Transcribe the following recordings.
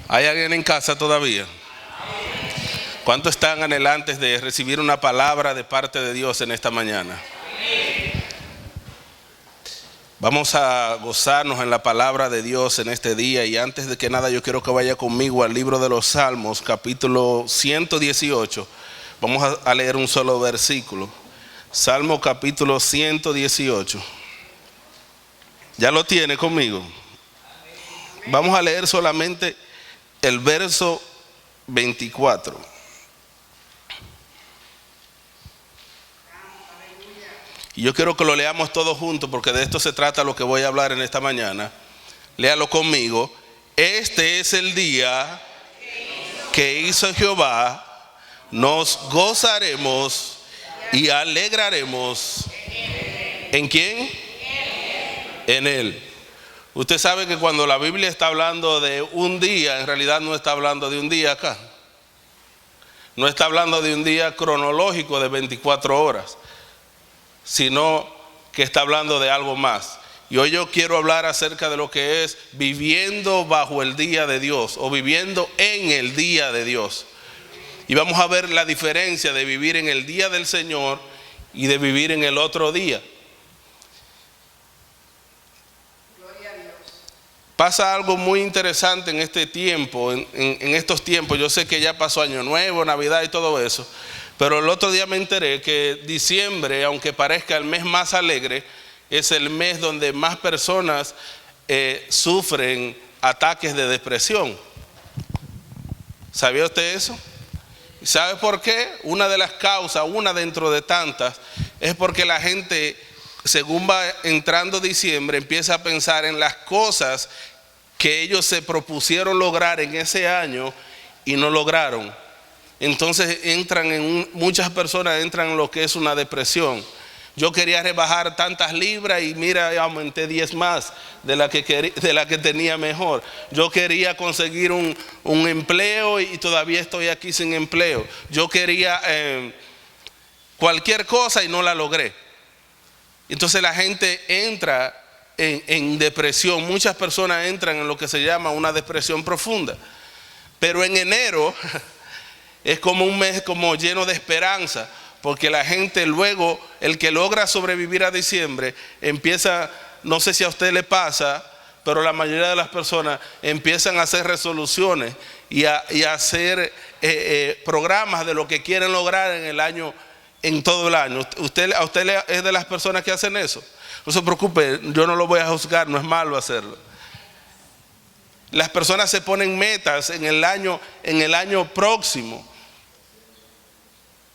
¿Hay alguien en casa todavía? ¿Cuántos están anhelantes de recibir una palabra de parte de Dios en esta mañana? Vamos a gozarnos en la palabra de Dios en este día, y antes de que nada yo quiero que vaya conmigo al libro de los Salmos, capítulo 118. Vamos a leer un solo versículo. Salmo capítulo 118. ¿Ya lo tiene conmigo? Vamos a leer solamente el verso 24. Y yo quiero que lo leamos todos juntos, porque de esto se trata lo que voy a hablar en esta mañana. Léalo conmigo. Este es el día que hizo Jehová, nos gozaremos y alegraremos. ¿En quién? En Él. Usted sabe que cuando la Biblia está hablando de un día, en realidad no está hablando de un día acá. No está hablando de un día cronológico de 24 horas, sino que está hablando de algo más. Y hoy yo quiero hablar acerca de lo que es viviendo bajo el día de Dios, o viviendo en el día de Dios. Y vamos a ver la diferencia de vivir en el día del Señor y de vivir en el otro día. Pasa algo muy interesante en este tiempo, en estos tiempos. Yo sé que ya pasó Año Nuevo, Navidad y todo eso, pero el otro día me enteré que diciembre, aunque parezca el mes más alegre, es el mes donde más personas sufren ataques de depresión. ¿Sabía usted eso? ¿Sabe por qué? Una de las causas, una dentro de tantas, es porque la gente, según va entrando diciembre, empieza a pensar en las cosas que ellos se propusieron lograr en ese año y no lograron. Entonces muchas personas entran en lo que es una depresión. Yo quería rebajar tantas libras y mira, aumenté 10 más de la que tenía mejor. Yo quería conseguir un empleo y todavía estoy aquí sin empleo. Yo quería cualquier cosa y no la logré. Entonces la gente entra en depresión. Muchas personas entran en lo que se llama una depresión profunda. Pero en enero es como un mes como lleno de esperanza, porque la gente luego, el que logra sobrevivir a diciembre, empieza, no sé si a usted le pasa, pero la mayoría de las personas empiezan a hacer resoluciones y a hacer programas de lo que quieren lograr en el año, en todo el año. ¿A usted es de las personas que hacen eso? No se preocupe, yo no lo voy a juzgar, no es malo hacerlo. Las personas se ponen metas en el año próximo.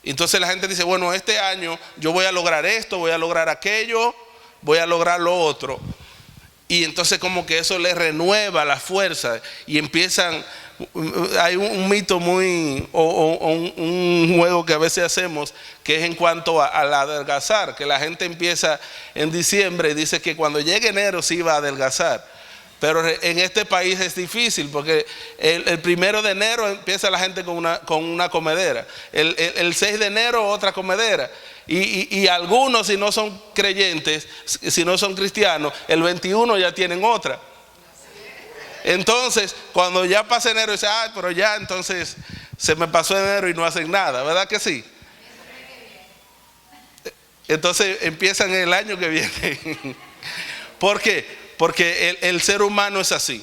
Entonces la gente dice, bueno, este año yo voy a lograr esto, voy a lograr aquello, voy a lograr lo otro. Y entonces como que eso les renueva la fuerza y empiezan. Hay un mito un juego que a veces hacemos, que es en cuanto al adelgazar, que la gente empieza en diciembre y dice que cuando llegue enero sí va a adelgazar. Pero en este país es difícil, porque el 1 de enero empieza la gente con una comedera. El 6 de enero otra comedera. Y algunos, si no son creyentes, si no son cristianos, el 21 ya tienen otra. Entonces, cuando ya pasa enero, dice, pero ya entonces se me pasó enero y no hacen nada, ¿verdad que sí? Entonces empiezan el año que viene. ¿Por qué? Porque el ser humano es así.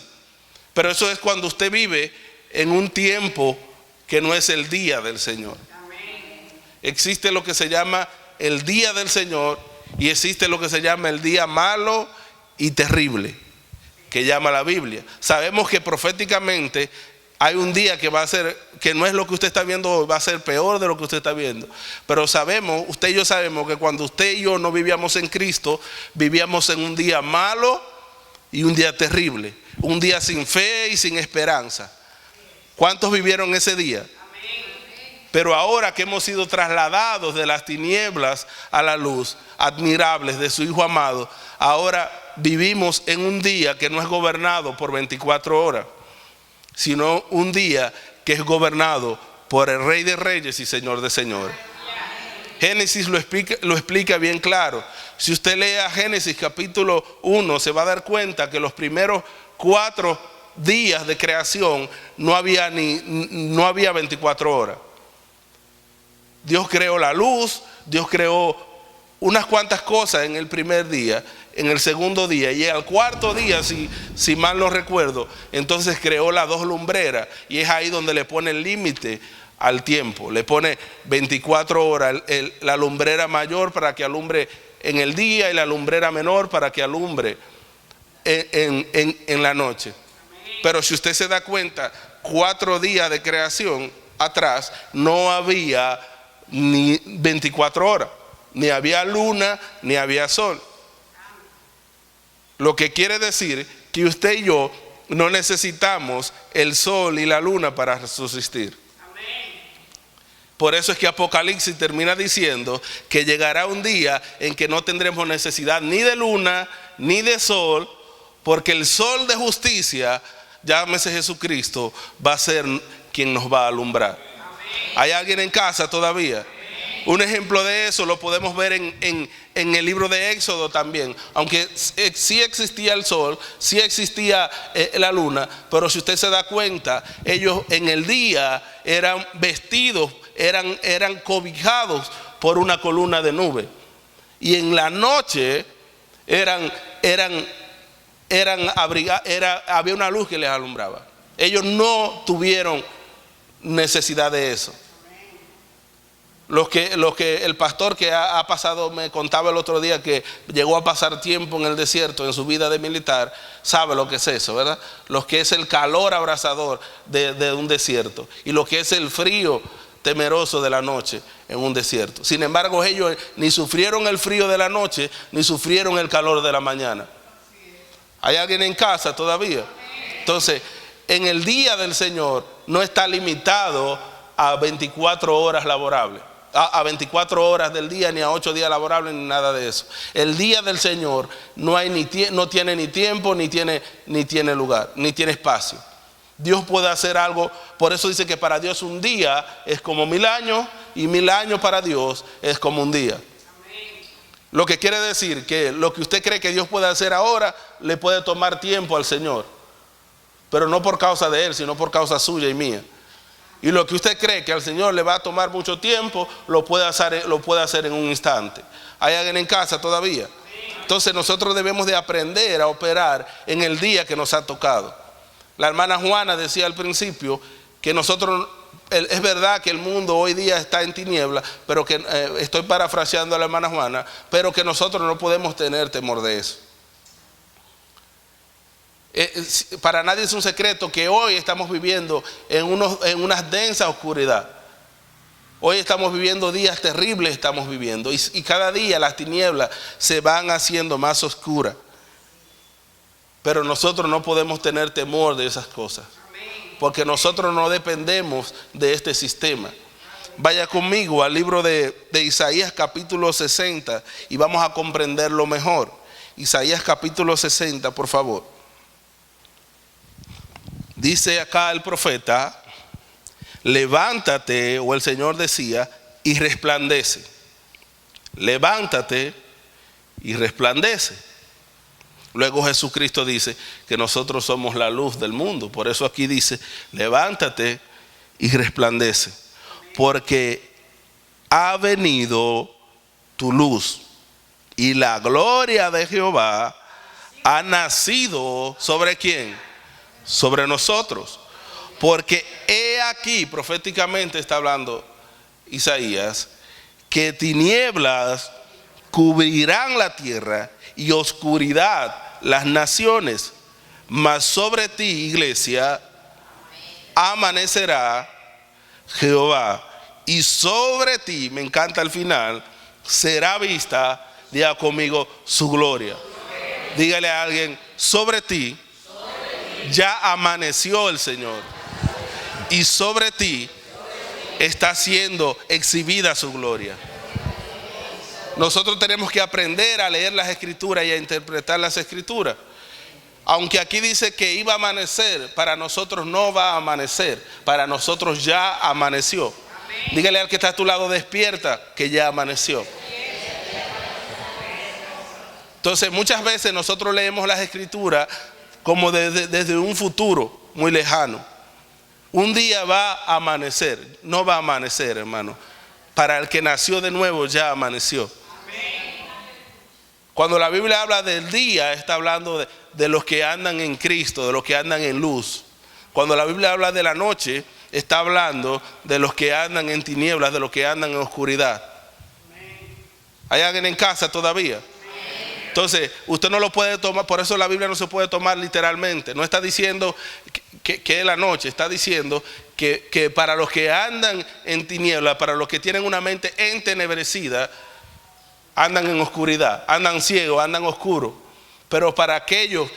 Pero eso es cuando usted vive en un tiempo que no es el día del Señor. Existe lo que se llama el día del Señor y existe lo que se llama el día malo y terrible, que llama la Biblia. Sabemos que proféticamente hay un día que va a ser, que no es lo que usted está viendo hoy, va a ser peor de lo que usted está viendo. Pero sabemos, usted y yo sabemos que cuando usted y yo no vivíamos en Cristo, vivíamos en un día malo y un día terrible, un día sin fe y sin esperanza. ¿Cuántos vivieron ese día? Pero ahora que hemos sido trasladados de las tinieblas a la luz, admirables de su Hijo amado, ahora vivimos en un día que no es gobernado por 24 horas, sino un día que es gobernado por el Rey de Reyes y Señor de Señores. Génesis lo explica bien claro. Si usted lee Génesis capítulo 1, se va a dar cuenta que los primeros 4 días de creación no había 24 horas. Dios creó la luz, Dios creó unas cuantas cosas en el primer día, en el segundo día, y al cuarto día, si mal no recuerdo, entonces creó las dos lumbreras, y es ahí donde le pone el límite al tiempo. Le pone 24 horas, la lumbrera mayor para que alumbre en el día y la lumbrera menor para que alumbre en la noche. Pero si usted se da cuenta, 4 días de creación atrás no había ni 24 horas, ni había luna, ni había sol. Lo que quiere decir que usted y yo no necesitamos el sol y la luna para subsistir. Por eso es que Apocalipsis termina diciendo que llegará un día en que no tendremos necesidad ni de luna ni de sol, porque el sol de justicia, llámese Jesucristo, va a ser quien nos va a alumbrar. ¿Hay alguien en casa todavía? Un ejemplo de eso lo podemos ver en el libro de Éxodo también. Aunque sí existía el sol, sí existía la luna, pero si usted se da cuenta, ellos en el día eran vestidos, eran cobijados por una columna de nube, y en la noche había una luz que les alumbraba. Ellos no tuvieron necesidad de eso. Lo que el pastor que ha pasado, me contaba el otro día que llegó a pasar tiempo en el desierto en su vida de militar, sabe lo que es eso, ¿verdad? Lo que es el calor abrasador de un desierto, y lo que es el frío temeroso de la noche en un desierto. Sin embargo, ellos ni sufrieron el frío de la noche, ni sufrieron el calor de la mañana. ¿Hay alguien en casa todavía? Entonces, en el día del Señor no está limitado a 24 horas laborables, a 24 horas del día, ni a 8 días laborables, ni nada de eso. El día del Señor no tiene ni tiempo, ni tiene lugar, ni tiene espacio. Dios puede hacer algo. Por eso dice que para Dios un día es como 1000 años, y 1000 años para Dios es como un día. Lo que quiere decir que lo que usted cree que Dios puede hacer ahora le puede tomar tiempo al Señor, pero no por causa de Él, sino por causa suya y mía. Y lo que usted cree que al Señor le va a tomar mucho tiempo, lo puede hacer en un instante. ¿Hay alguien en casa todavía? Entonces nosotros debemos de aprender a operar en el día que nos ha tocado. La hermana Juana decía al principio que nosotros, es verdad que el mundo hoy día está en tinieblas, pero que, estoy parafraseando a la hermana Juana, pero que nosotros no podemos tener temor de eso. Para nadie es un secreto que hoy estamos viviendo en una densa oscuridad. Hoy estamos viviendo días terribles, estamos viviendo, y cada día las tinieblas se van haciendo más oscuras. Pero nosotros no podemos tener temor de esas cosas, porque nosotros no dependemos de este sistema. Vaya conmigo al libro de Isaías capítulo 60 y vamos a comprenderlo mejor. Isaías capítulo 60, por favor. Dice acá el profeta: levántate, o el Señor decía, y resplandece. Levántate y resplandece. Luego Jesucristo dice que nosotros somos la luz del mundo. Por eso aquí dice: levántate y resplandece, porque ha venido tu luz, y la gloria de Jehová ha nacido ¿sobre quién? Sobre nosotros. Porque he aquí, proféticamente está hablando Isaías, que tinieblas cubrirán la tierra y oscuridad las naciones, mas sobre ti, iglesia, amanecerá Jehová, y sobre ti, me encanta el final, será vista, diga conmigo, su gloria. Dígale a alguien: sobre ti ya amaneció el Señor, y sobre ti está siendo exhibida su gloria. Nosotros tenemos que aprender a leer las escrituras y a interpretar las escrituras. Aunque aquí dice que iba a amanecer, para nosotros no va a amanecer, para nosotros ya amaneció. Dígale al que está a tu lado: despierta, que ya amaneció. Entonces muchas veces nosotros leemos las escrituras como desde un futuro muy lejano. Un día va a amanecer, no va a amanecer, hermano. Para el que nació de nuevo ya amaneció. Cuando la Biblia habla del día, está hablando de los que andan en Cristo, de los que andan en luz. Cuando la Biblia habla de la noche, está hablando de los que andan en tinieblas, de los que andan en oscuridad. ¿Hay alguien en casa todavía? Entonces, usted no lo puede tomar, por eso la Biblia no se puede tomar literalmente. No está diciendo que es la noche, está diciendo que para los que andan en tinieblas, para los que tienen una mente entenebrecida, andan en oscuridad, andan ciegos, andan oscuros. Pero para aquellos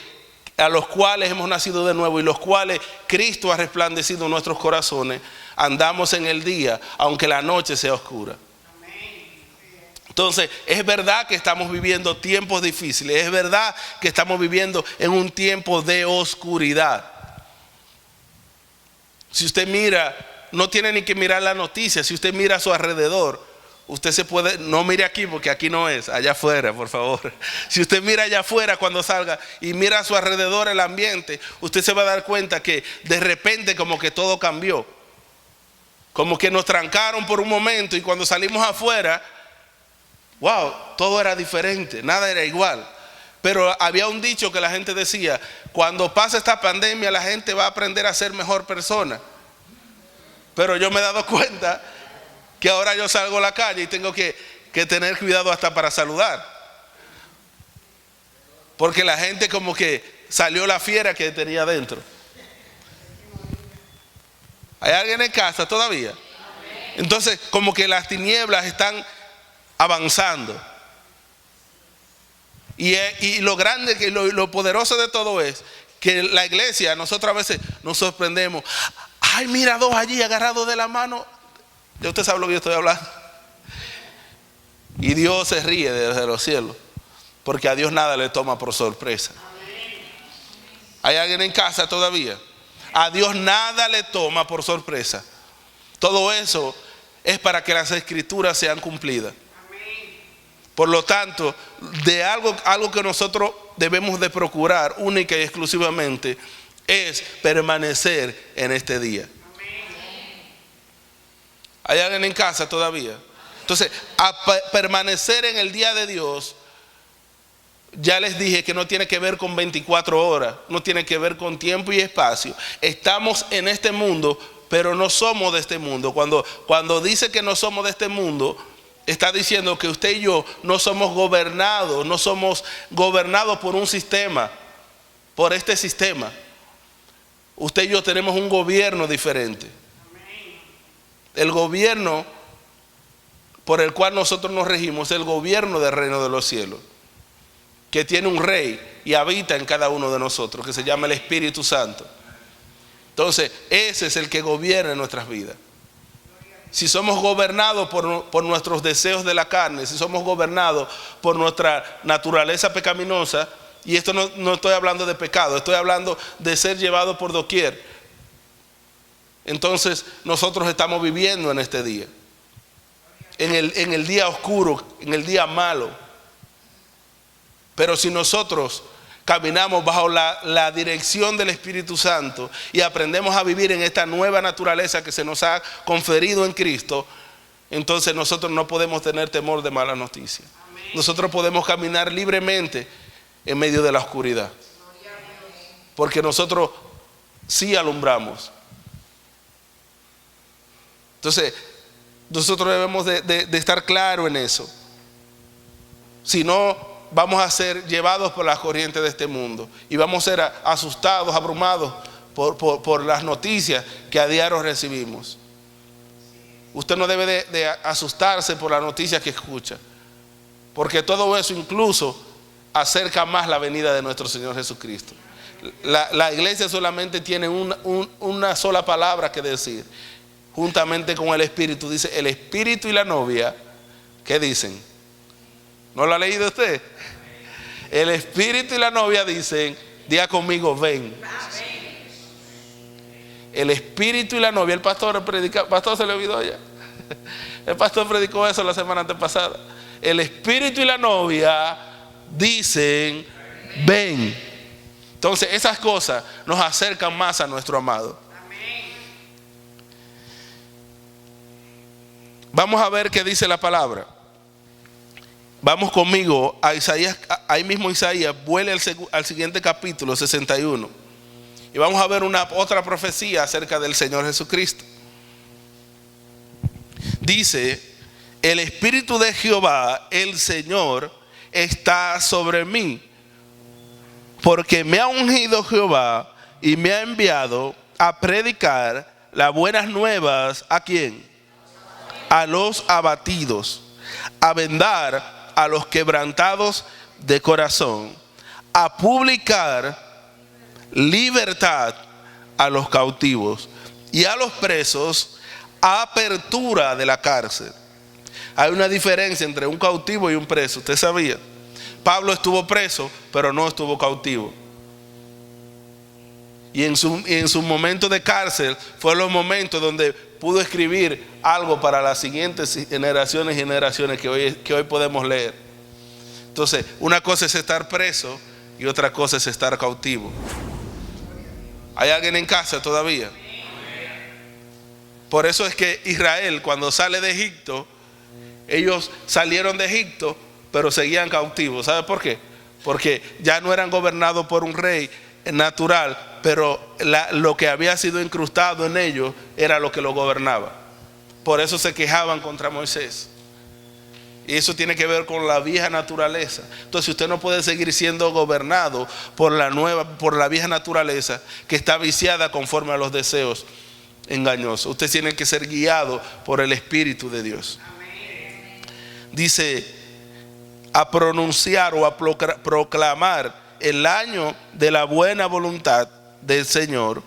a los cuales hemos nacido de nuevo y los cuales Cristo ha resplandecido en nuestros corazones, andamos en el día, aunque la noche sea oscura. Entonces, es verdad que estamos viviendo tiempos difíciles, es verdad que estamos viviendo en un tiempo de oscuridad. Si usted mira, no tiene ni que mirar la noticia, si usted mira a su alrededor, usted se puede, no mire aquí porque aquí no es, allá afuera, por favor. Si usted mira allá afuera cuando salga y mira a su alrededor el ambiente, usted se va a dar cuenta que de repente como que todo cambió. Como que nos trancaron por un momento y cuando salimos afuera, wow, todo era diferente, nada era igual. Pero había un dicho que la gente decía, cuando pase esta pandemia la gente va a aprender a ser mejor persona. Pero yo me he dado cuenta que ahora yo salgo a la calle y tengo que tener cuidado hasta para saludar. Porque la gente como que salió la fiera que tenía dentro. ¿Hay alguien en casa todavía? Entonces como que las tinieblas están avanzando. Y lo grande, lo poderoso de todo es que la iglesia, nosotros a veces nos sorprendemos. Ay, mira dos allí agarrados de la mano. Ya usted sabe lo que yo estoy hablando. Y Dios se ríe desde los cielos, porque a Dios nada le toma por sorpresa. ¿Hay alguien en casa todavía? A Dios nada le toma por sorpresa. Todo eso es para que las escrituras sean cumplidas. Por lo tanto, de algo que nosotros debemos de procurar única y exclusivamente es permanecer en este día. ¿Hay alguien en casa todavía? Entonces, permanecer en el día de Dios, ya les dije que no tiene que ver con 24 horas, no tiene que ver con tiempo y espacio. Estamos en este mundo, pero no somos de este mundo. Cuando dice que no somos de este mundo, está diciendo que usted y yo no somos gobernados por un sistema, por este sistema. Usted y yo tenemos un gobierno diferente. El gobierno por el cual nosotros nos regimos es el gobierno del reino de los cielos, que tiene un rey y habita en cada uno de nosotros, que se llama el Espíritu Santo. Entonces, ese es el que gobierna en nuestras vidas. Si somos gobernados por nuestros deseos de la carne, si somos gobernados por nuestra naturaleza pecaminosa, y esto no estoy hablando de pecado, estoy hablando de ser llevado por doquier, entonces nosotros estamos viviendo en este día, en el día oscuro, en el día malo. Pero si nosotros caminamos bajo la dirección del Espíritu Santo y aprendemos a vivir en esta nueva naturaleza que se nos ha conferido en Cristo, entonces nosotros no podemos tener temor de malas noticias. Nosotros podemos caminar libremente en medio de la oscuridad, porque nosotros sí alumbramos. Entonces, nosotros debemos de estar claros en eso. Si no, vamos a ser llevados por las corrientes de este mundo y vamos a ser asustados, abrumados por las noticias que a diario recibimos. Usted no debe de asustarse por las noticias que escucha, porque todo eso incluso acerca más la venida de nuestro Señor Jesucristo. La iglesia solamente tiene una sola palabra que decir, juntamente con el Espíritu. Dice el Espíritu y la novia. ¿Qué dicen? ¿No lo ha leído usted? El Espíritu y la novia dicen, diga conmigo, ven. El Espíritu y la novia. El pastor se le olvidó ya. El pastor predicó eso la semana antepasada. El Espíritu y la novia dicen, ven. Entonces esas cosas nos acercan más a nuestro amado. Vamos a ver qué dice la palabra. Vamos conmigo a Isaías, ahí mismo Isaías, vuelve al siguiente capítulo 61. Y vamos a ver otra profecía acerca del Señor Jesucristo. Dice: el Espíritu de Jehová, el Señor, está sobre mí, porque me ha ungido Jehová y me ha enviado a predicar las buenas nuevas. ¿A quién? A los abatidos, a vendar a los quebrantados de corazón, a publicar libertad a los cautivos y a los presos, apertura de la cárcel. Hay una diferencia entre un cautivo y un preso. ¿Usted sabía? Pablo estuvo preso, pero no estuvo cautivo. Y en su momento de cárcel fue los momentos donde pudo escribir algo para las siguientes generaciones que hoy podemos leer. Entonces, una cosa es estar preso y otra cosa es estar cautivo. ¿Hay alguien en casa todavía? Por eso es que Israel, cuando sale de Egipto, ellos salieron de Egipto, pero seguían cautivos. ¿Sabe por qué? Porque ya no eran gobernados por un rey natural, pero lo que había sido incrustado en ellos era lo que los gobernaba. Por eso se quejaban contra Moisés. Y eso tiene que ver con la vieja naturaleza. Entonces usted no puede seguir siendo gobernado por la vieja naturaleza que está viciada conforme a los deseos engañosos. Usted tiene que ser guiado por el Espíritu de Dios. Dice: a pronunciar o a proclamar el año de la buena voluntad del Señor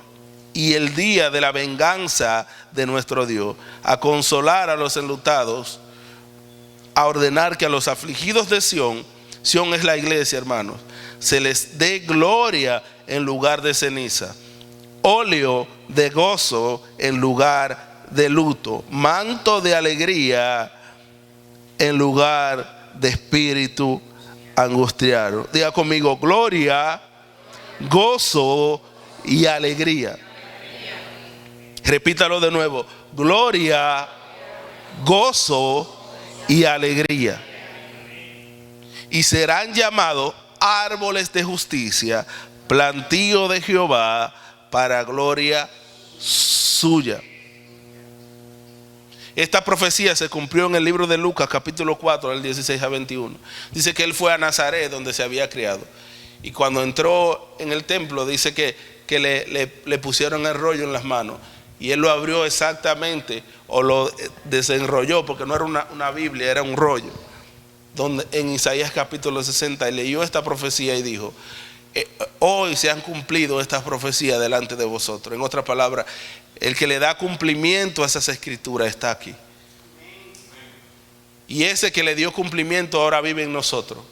y el día de la venganza de nuestro Dios, a consolar a los enlutados, a ordenar que a los afligidos de Sión es la iglesia, hermanos, se les dé gloria en lugar de ceniza, óleo de gozo en lugar de luto, manto de alegría en lugar de espíritu angustiado. Diga conmigo: gloria, gozo y alegría. Repítalo de nuevo: gloria, gozo y alegría. Y serán llamados árboles de justicia, plantío de Jehová, para gloria suya. Esta profecía se cumplió en el libro de Lucas, capítulo 4, del 16 a 21. Dice que él fue a Nazaret, donde se había criado. Y cuando entró en el templo, dice que le pusieron el rollo en las manos. Y él lo abrió exactamente, o lo desenrolló, porque no era una Biblia, era un rollo. Donde en Isaías capítulo 60, él leyó esta profecía y dijo: hoy se han cumplido estas profecías delante de vosotros. En otras palabras, el que le da cumplimiento a esas escrituras está aquí. Y ese que le dio cumplimiento ahora vive en nosotros.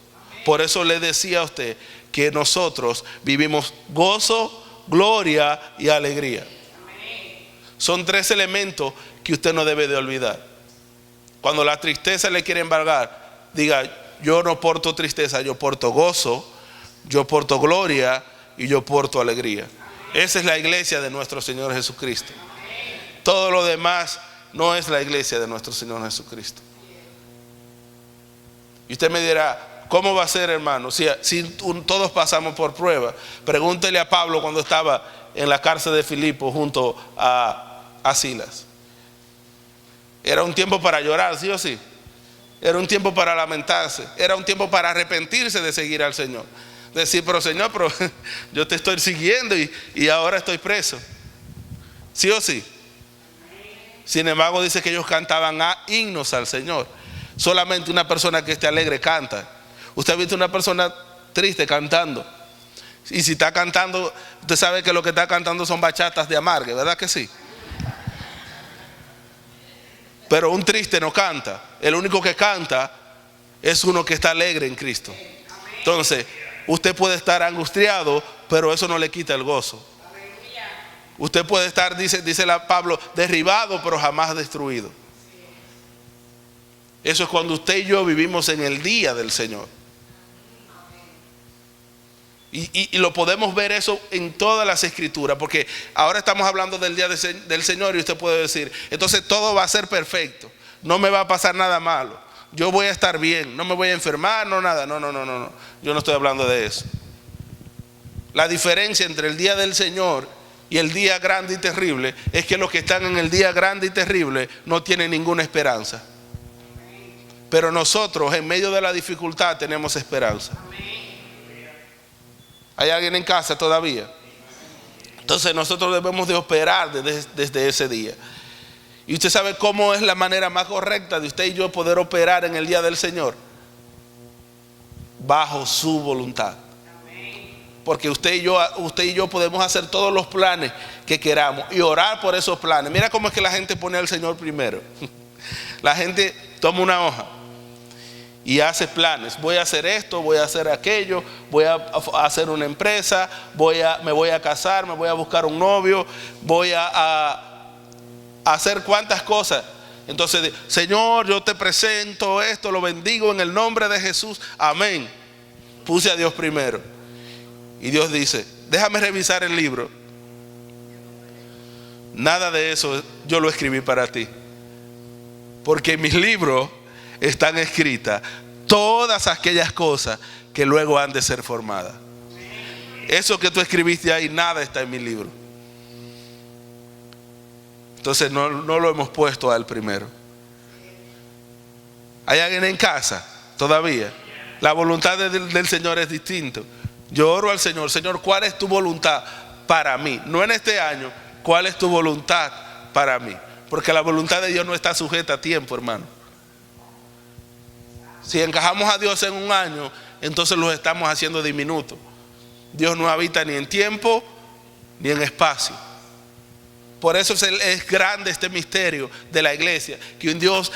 Por eso le decía a usted que nosotros vivimos gozo, gloria y alegría. Son tres elementos que usted no debe de olvidar. Cuando la tristeza le quiere embargar, diga: yo no porto tristeza, yo porto gozo, yo porto gloria y yo porto alegría. Esa es la iglesia de nuestro Señor Jesucristo. Todo lo demás no es la iglesia de nuestro Señor Jesucristo. Y usted me dirá: ¿cómo va a ser, hermano? Si todos pasamos por prueba. Pregúntele a Pablo cuando estaba en la cárcel de Filipo junto a Silas. Era un tiempo para llorar, ¿sí o sí? Era un tiempo para lamentarse. Era un tiempo para arrepentirse de seguir al Señor. Decir: pero Señor, pero yo te estoy siguiendo y ahora estoy preso. ¿Sí o sí? Sin embargo, dice que ellos cantaban himnos al Señor. Solamente una persona que esté alegre canta. Usted ha visto una persona triste cantando. Y si está cantando, usted sabe que lo que está cantando son bachatas de amargue, ¿verdad que sí? Pero un triste no canta. El único que canta es uno que está alegre en Cristo. Entonces, usted puede estar angustiado, pero eso no le quita el gozo. Usted puede estar, dice Pablo, derribado, pero jamás destruido. Eso es cuando usted y yo vivimos en el día del Señor. Y lo podemos ver eso en todas las escrituras, porque ahora estamos hablando del día del Señor y usted puede decir, entonces todo va a ser perfecto, no me va a pasar nada malo, yo voy a estar bien, no me voy a enfermar, no nada. No, yo no estoy hablando de eso. La diferencia entre el día del Señor y el día grande y terrible es que los que están en el día grande y terrible no tienen ninguna esperanza. Pero nosotros en medio de la dificultad tenemos esperanza. ¿Hay alguien en casa todavía? Entonces nosotros debemos de operar desde ese día. Y usted sabe cómo es la manera más correcta de usted y yo poder operar en el día del Señor. Bajo su voluntad. Porque usted y yo podemos hacer todos los planes que queramos y orar por esos planes. Mira cómo es que la gente pone al Señor primero. La gente toma una hoja y hace planes. Voy a hacer esto, voy a hacer aquello, voy a hacer una empresa, me voy a casar, me voy a buscar un novio, voy a hacer cuantas cosas. Entonces, Señor, yo te presento esto, lo bendigo en el nombre de Jesús, amén. Puse a Dios primero. Y Dios dice, déjame revisar el libro. Nada de eso yo lo escribí para ti, porque en mis libros están escritas todas aquellas cosas que luego han de ser formadas. Eso que tú escribiste ahí, nada está en mi libro. Entonces no lo hemos puesto a él primero. ¿Hay alguien en casa todavía? La voluntad del Señor es distinta. Yo oro al Señor, Señor, ¿cuál es tu voluntad para mí? No en este año, ¿cuál es tu voluntad para mí? Porque la voluntad de Dios no está sujeta a tiempo, hermano. Si encajamos a Dios en un año, entonces lo estamos haciendo diminuto. Dios no habita ni en tiempo ni en espacio. Por eso es grande este misterio de la iglesia, que un Dios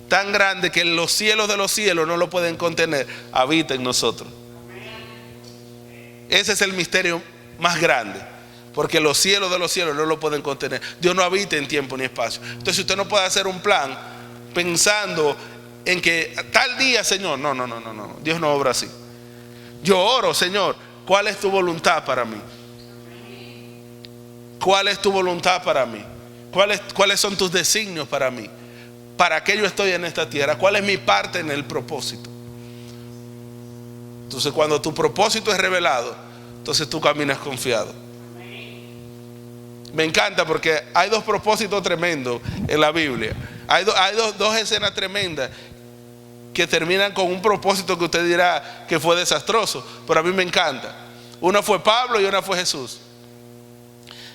tan grande que los cielos de los cielos no lo pueden contener, habita en nosotros. Ese es el misterio más grande, porque los cielos de los cielos no lo pueden contener. Dios no habita en tiempo ni espacio. Entonces usted no puede hacer un plan pensando en que tal día, Señor, no, Dios no obra así. Yo oro, Señor, ¿cuál es tu voluntad para mí? ¿Cuál es tu voluntad para mí? ¿Cuáles son tus designios para mí? ¿Para qué yo estoy en esta tierra? ¿Cuál es mi parte en el propósito? Entonces cuando tu propósito es revelado, entonces tú caminas confiado. Me encanta porque hay dos propósitos tremendos en la Biblia. Hay dos escenas tremendas que terminan con un propósito que usted dirá que fue desastroso, pero a mí me encanta. Una fue Pablo y una fue Jesús.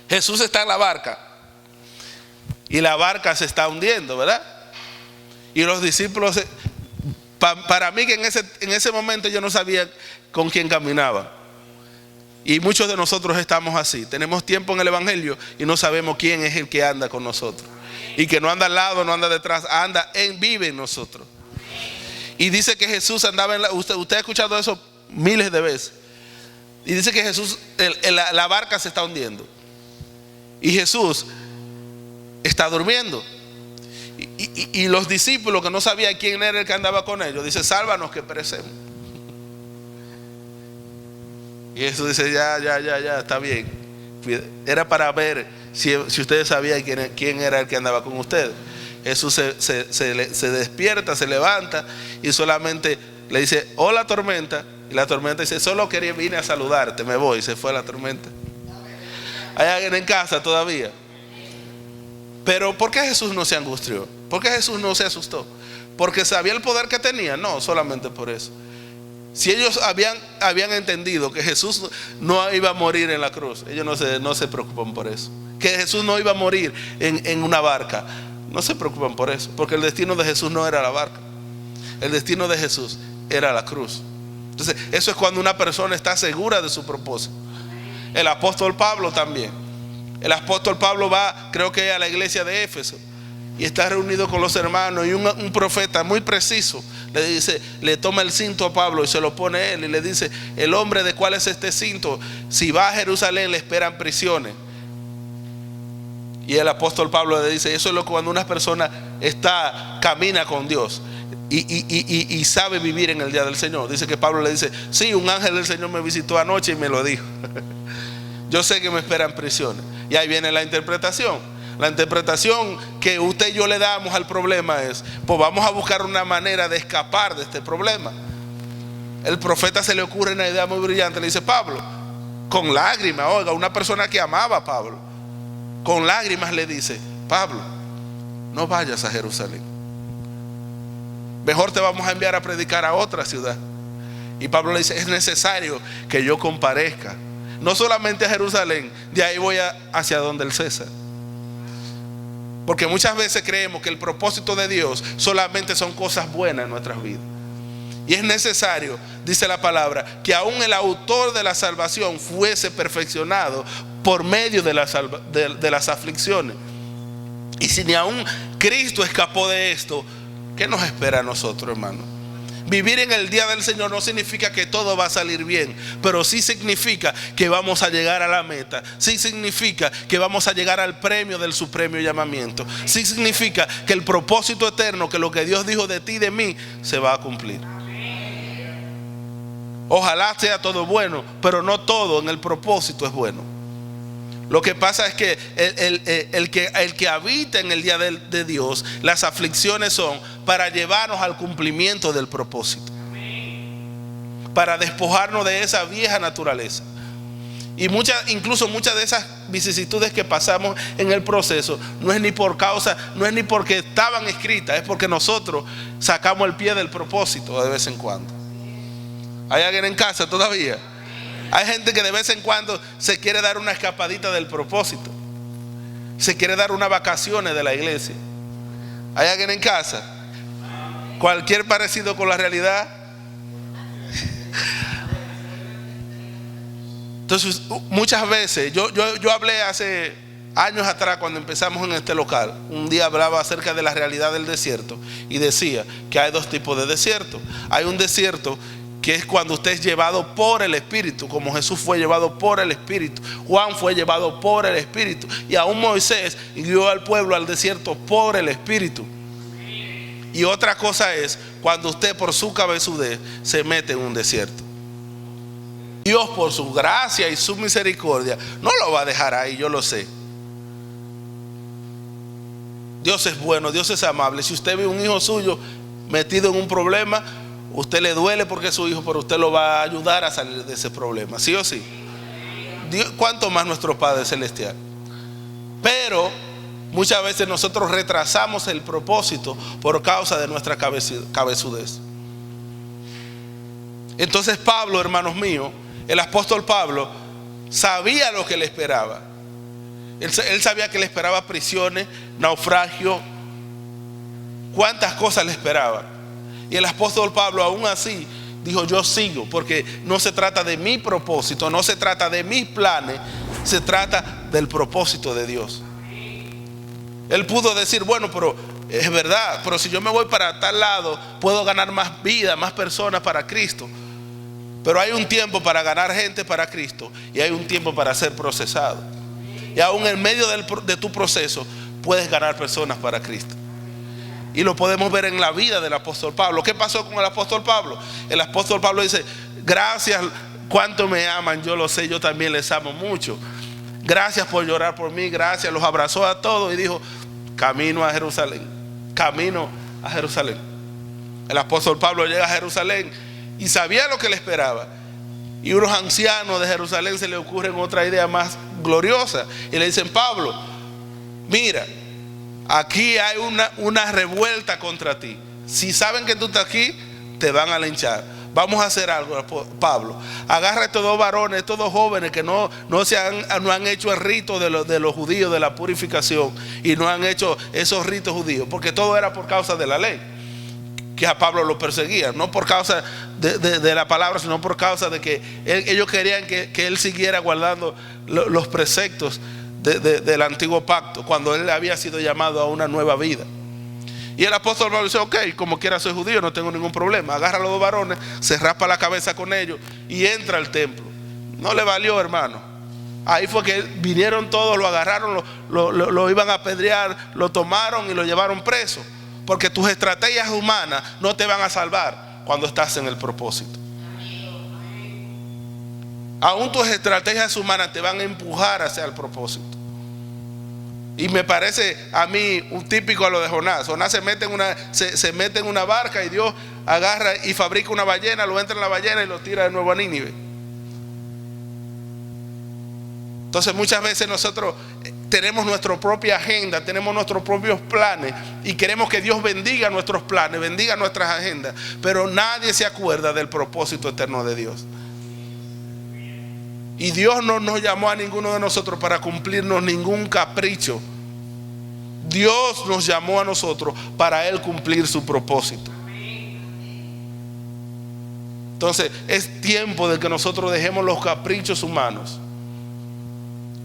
Jesús está en la barca y la barca se está hundiendo, ¿verdad? Y los discípulos, para mí que en ese momento yo no sabía con quién caminaba. Y muchos de nosotros estamos así. Tenemos tiempo en el evangelio y no sabemos quién es el que anda con nosotros. Y que no anda al lado, no anda detrás, vive en nosotros. Y dice que Jesús andaba usted ha escuchado eso miles de veces. Y dice que Jesús, la barca se está hundiendo. Y Jesús está durmiendo. Y los discípulos que no sabían quién era el que andaba con ellos, dice, sálvanos que perecemos. Y Jesús dice, ya, está bien. Era para ver si ustedes sabían quién era el que andaba con ustedes. Jesús se despierta, se levanta y solamente le dice, hola tormenta. Y la tormenta dice, solo vine a saludarte, me voy. Y se fue la tormenta. ¿Hay alguien en casa todavía? Pero ¿por qué Jesús no se angustió? ¿Por qué Jesús no se asustó? ¿Porque sabía el poder que tenía? No, solamente por eso. Si ellos habían entendido que Jesús no iba a morir en la cruz, ellos no se preocupan por eso. Que Jesús no iba a morir en una barca, no se preocupan por eso. Porque el destino de Jesús no era la barca. El destino de Jesús era la cruz. Entonces eso es cuando una persona está segura de su propósito. El apóstol Pablo también. El apóstol Pablo va, creo que a la iglesia de Éfeso, y está reunido con los hermanos, y un profeta muy preciso le toma el cinto a Pablo y se lo pone a él y le dice, el hombre de cuál es este cinto, si va a Jerusalén le esperan prisiones. Y el apóstol Pablo le dice, eso es lo que cuando una persona camina con Dios, y sabe vivir en el día del Señor. Dice que Pablo le dice: sí, un ángel del Señor me visitó anoche y me lo dijo. Yo sé que me esperan prisiones. Y ahí viene la interpretación. La interpretación que usted y yo le damos al problema es: pues vamos a buscar una manera de escapar de este problema. El profeta se le ocurre una idea muy brillante. Le dice: Pablo, con lágrimas, oiga, una persona que amaba a Pablo, con lágrimas le dice: Pablo, no vayas a Jerusalén. Mejor te vamos a enviar a predicar a otra ciudad. Y Pablo le dice: es necesario que yo comparezca, no solamente a Jerusalén, de ahí voy hacia donde el César. Porque muchas veces creemos que el propósito de Dios solamente son cosas buenas en nuestras vidas. Y es necesario, dice la palabra, que aún el autor de la salvación fuese perfeccionado por medio de las aflicciones. Y si ni aún Cristo escapó de esto, ¿qué nos espera a nosotros, hermano? Vivir en el día del Señor no significa que todo va a salir bien, pero sí significa que vamos a llegar a la meta. Sí significa que vamos a llegar al premio del supremo llamamiento. Sí significa que el propósito eterno, que lo que Dios dijo de ti y de mí, se va a cumplir. Ojalá sea todo bueno, pero no todo en el propósito es bueno. Lo que pasa es que el que habita en el día de Dios, las aflicciones son para llevarnos al cumplimiento del propósito, para despojarnos de esa vieja naturaleza. Y incluso muchas de esas vicisitudes que pasamos en el proceso no es ni porque estaban escritas, es porque nosotros sacamos el pie del propósito de vez en cuando. ¿Hay alguien en casa todavía? Hay gente que de vez en cuando se quiere dar una escapadita del propósito, se quiere dar unas vacaciones de la iglesia. ¿Hay alguien en casa? Cualquier parecido con la realidad. Entonces, muchas veces, yo hablé hace años atrás cuando empezamos en este local. Un día hablaba acerca de la realidad del desierto y decía que hay dos tipos de desierto. Hay un desierto que es cuando usted es llevado por el Espíritu, como Jesús fue llevado por el Espíritu, Juan fue llevado por el Espíritu, y aún Moisés guió al pueblo al desierto por el Espíritu. Y otra cosa es cuando usted por su cabezudez se mete en un desierto. Dios, por su gracia y su misericordia, no lo va a dejar ahí, yo lo sé. Dios es bueno, Dios es amable. Si usted ve un hijo suyo metido en un problema, usted le duele porque es su hijo, pero usted lo va a ayudar a salir de ese problema, ¿sí o sí? Dios, ¿cuánto más nuestro Padre Celestial? Pero muchas veces nosotros retrasamos el propósito por causa de nuestra cabezudez. Entonces Pablo, hermanos míos, el apóstol Pablo sabía lo que le esperaba. Él sabía que le esperaba prisiones, naufragio, cuántas cosas le esperaban. Y el apóstol Pablo aún así dijo: yo sigo, porque no se trata de mi propósito, no se trata de mis planes, se trata del propósito de Dios. Él pudo decir: bueno, pero es verdad, pero si yo me voy para tal lado, puedo ganar más vida, más personas para Cristo. Pero hay un tiempo para ganar gente para Cristo y hay un tiempo para ser procesado. Y aún en medio de tu proceso puedes ganar personas para Cristo. Y lo podemos ver en la vida del apóstol Pablo. ¿Qué pasó con el apóstol Pablo? El apóstol Pablo dice: gracias, cuánto me aman, yo lo sé, yo también les amo mucho. Gracias por llorar por mí, gracias. Los abrazó a todos y dijo: camino a Jerusalén, camino a Jerusalén. El apóstol Pablo llega a Jerusalén y sabía lo que le esperaba. Y unos ancianos de Jerusalén se le ocurren otra idea más gloriosa y le dicen: Pablo, mira, aquí hay una revuelta contra ti. Si saben que tú estás aquí, te van a linchar. Vamos a hacer algo, Pablo. Agarra a estos dos varones, estos dos jóvenes que no han hecho el rito de los judíos de la purificación y no han hecho esos ritos judíos, porque todo era por causa de la ley, que a Pablo lo perseguía, no por causa de la palabra, sino por causa de que ellos querían que él siguiera guardando los preceptos del antiguo pacto, cuando él había sido llamado a una nueva vida. Y el apóstol Pablo dice: ok, como quiera soy judío, no tengo ningún problema. Agarra a los dos varones, se raspa la cabeza con ellos y entra al templo. No le valió, hermano. Ahí fue que vinieron todos, lo agarraron, lo iban a apedrear, lo tomaron y lo llevaron preso. porque tus estrategias humanas no te van a salvar cuando estás en el propósito. Aún tus estrategias humanas te van a empujar hacia el propósito. Y me parece a mí un típico a lo de Jonás. Jonás se mete en una barca y Dios agarra y fabrica una ballena, lo entra en la ballena y lo tira de nuevo a Nínive. Entonces muchas veces nosotros tenemos nuestra propia agenda, tenemos nuestros propios planes y queremos que Dios bendiga nuestros planes, bendiga nuestras agendas, pero nadie se acuerda del propósito eterno de Dios. Y Dios no nos llamó a ninguno de nosotros para cumplirnos ningún capricho. Dios nos llamó a nosotros para Él cumplir su propósito. Entonces es tiempo de que nosotros dejemos los caprichos humanos.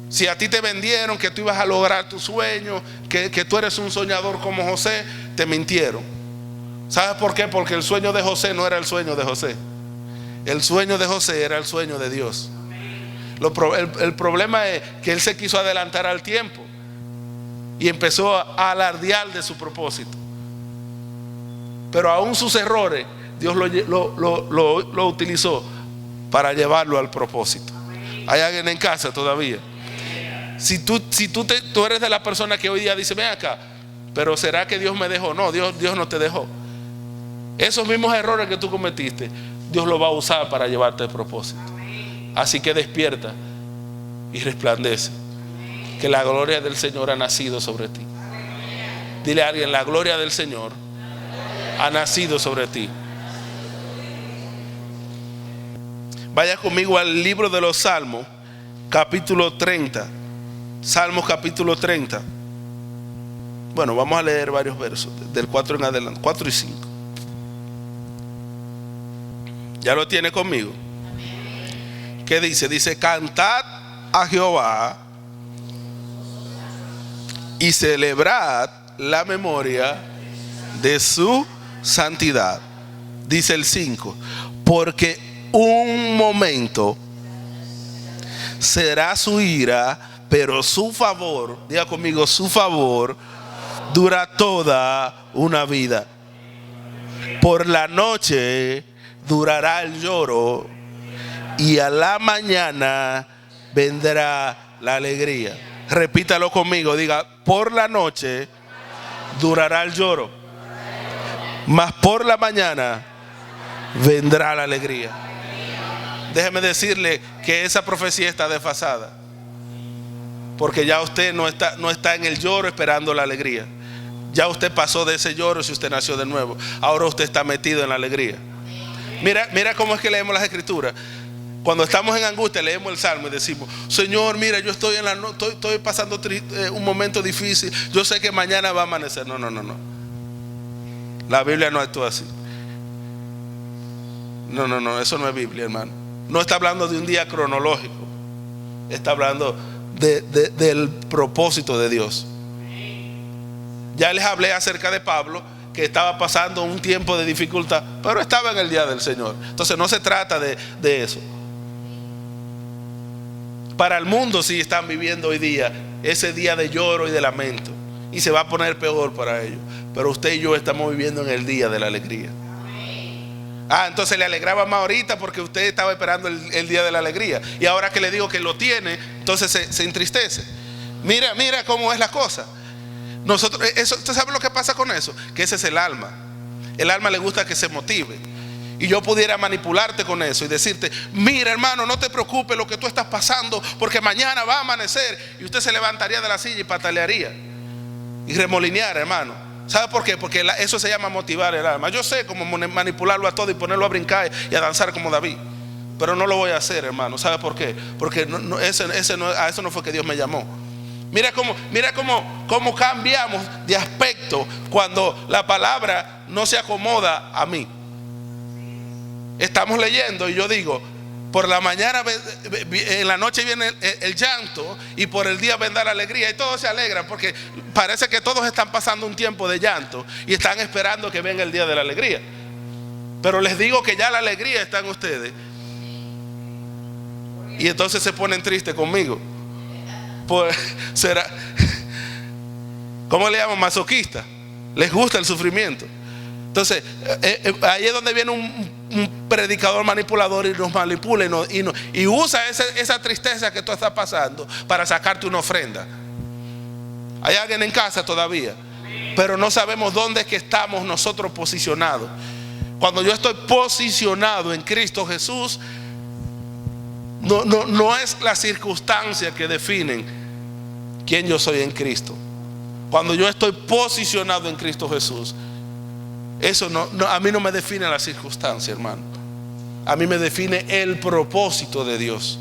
Si a ti te vendieron que tú ibas a lograr tu sueño, que tú eres un soñador como José, te mintieron. ¿Sabes por qué? Porque el sueño de José no era el sueño de José. El sueño de José era el sueño de Dios. El problema es que él se quiso adelantar al tiempo y empezó a alardear de su propósito. Pero aún sus errores, Dios lo utilizó para llevarlo al propósito. ¿Hay alguien en casa todavía? Si tú eres de la persona que hoy día dice, ven acá, pero ¿será que Dios me dejó? No, Dios no te dejó. Esos mismos errores que tú cometiste, Dios los va a usar para llevarte al propósito. Así que despierta y resplandece, que la gloria del Señor ha nacido sobre ti. Dile a alguien, la gloria del Señor ha nacido sobre ti. Vaya conmigo al libro de los Salmos, capítulo 30. Salmos capítulo 30. Bueno, vamos a leer varios versos, del 4 en adelante, 4 y 5. ¿Ya lo tiene conmigo? ¿Qué dice? Dice, cantad a Jehová y celebrad la memoria de su santidad. Dice el 5, porque un momento será su ira, pero su favor, diga conmigo, su favor dura toda una vida. Por la noche durará el lloro y a la mañana vendrá la alegría. Repítalo conmigo, diga, por la noche durará el lloro, mas por la mañana vendrá la alegría. Déjeme decirle que esa profecía está desfasada, porque ya usted no está en el lloro esperando la alegría. Ya usted pasó de ese lloro si usted nació de nuevo. Ahora usted está metido en la alegría. Mira cómo es que leemos las escrituras. Cuando estamos en angustia leemos el salmo y decimos, Señor, mira, yo estoy pasando un momento difícil. Yo sé que mañana va a amanecer. No. La Biblia no actúa así. No, eso no es Biblia, hermano. No está hablando de un día cronológico. Está hablando del propósito de Dios. Ya les hablé acerca de Pablo, que estaba pasando un tiempo de dificultad, pero estaba en el día del Señor. Entonces no se trata de eso. Para el mundo sí están viviendo hoy día ese día de lloro y de lamento, y se va a poner peor para ellos. Pero usted y yo estamos viviendo en el día de la alegría. Entonces le alegraba más ahorita porque usted estaba esperando el día de la alegría, y ahora que le digo que lo tiene, entonces se entristece. Mira cómo es la cosa. ¿Usted sabe lo que pasa con eso? Que ese es el alma. El alma le gusta que se motive. Y yo pudiera manipularte con eso y decirte, mira hermano, no te preocupes lo que tú estás pasando, porque mañana va a amanecer. Y usted se levantaría de la silla y patalearía y remolinear, hermano. ¿Sabe por qué? Porque eso se llama motivar el alma. Yo sé cómo manipularlo a todo y ponerlo a brincar y a danzar como David, pero no lo voy a hacer, hermano. ¿Sabe por qué? Porque a eso no fue que Dios me llamó. Mira cómo cambiamos de aspecto cuando la palabra no se acomoda a mí. Estamos leyendo y yo digo, por la mañana, en la noche viene el llanto y por el día vendrá la alegría. Y todos se alegran porque parece que todos están pasando un tiempo de llanto y están esperando que venga el día de la alegría. Pero les digo que ya la alegría está en ustedes. Y entonces se ponen tristes conmigo. ¿Cómo le llaman? Masoquista. Les gusta el sufrimiento. Entonces, ahí es donde viene un predicador manipulador y nos manipula y usa esa tristeza que tú estás pasando para sacarte una ofrenda. Hay alguien en casa todavía, pero no sabemos dónde es que estamos nosotros posicionados. Cuando yo estoy posicionado en Cristo Jesús, no es la circunstancia que definen quién yo soy en Cristo. Cuando yo estoy posicionado en Cristo Jesús, eso a mí no me define la circunstancia, hermano. A mí me define el propósito de Dios.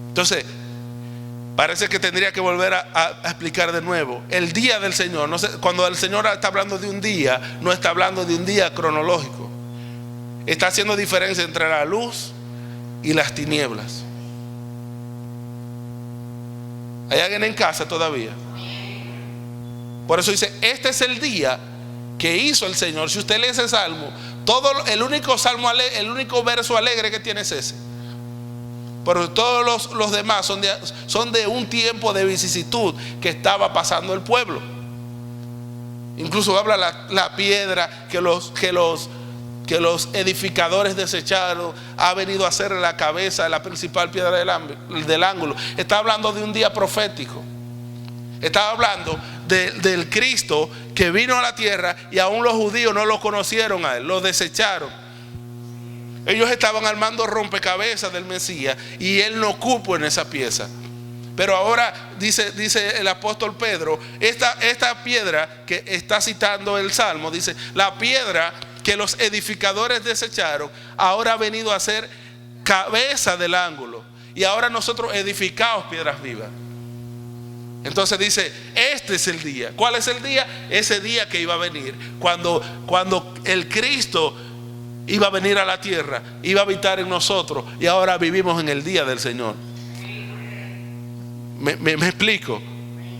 Entonces, parece que tendría que volver a explicar de nuevo. El día del Señor, no sé, cuando el Señor está hablando de un día, no está hablando de un día cronológico. Está haciendo diferencia entre la luz y las tinieblas. ¿Hay alguien en casa todavía? Por eso dice, este es el día que hizo el Señor. Si usted lee ese salmo, el único verso alegre que tiene es ese. Pero todos los demás son de un tiempo de vicisitud que estaba pasando el pueblo. Incluso habla la piedra que los edificadores desecharon, ha venido a ser la cabeza, la principal piedra del ángulo. Está hablando de un día profético. Estaba hablando del Cristo que vino a la tierra y aún los judíos no lo conocieron a él, lo desecharon. Ellos estaban armando rompecabezas del Mesías y él no cupo en esa pieza. Pero ahora dice el apóstol Pedro, esta piedra que está citando el Salmo, dice, la piedra que los edificadores desecharon, ahora ha venido a ser cabeza del ángulo. Y ahora nosotros edificamos piedras vivas. Entonces dice, este es el día. ¿Cuál es el día? Ese día que iba a venir, cuando el Cristo iba a venir a la tierra, iba a habitar en nosotros. Y ahora vivimos en el día del Señor. ¿Me explico?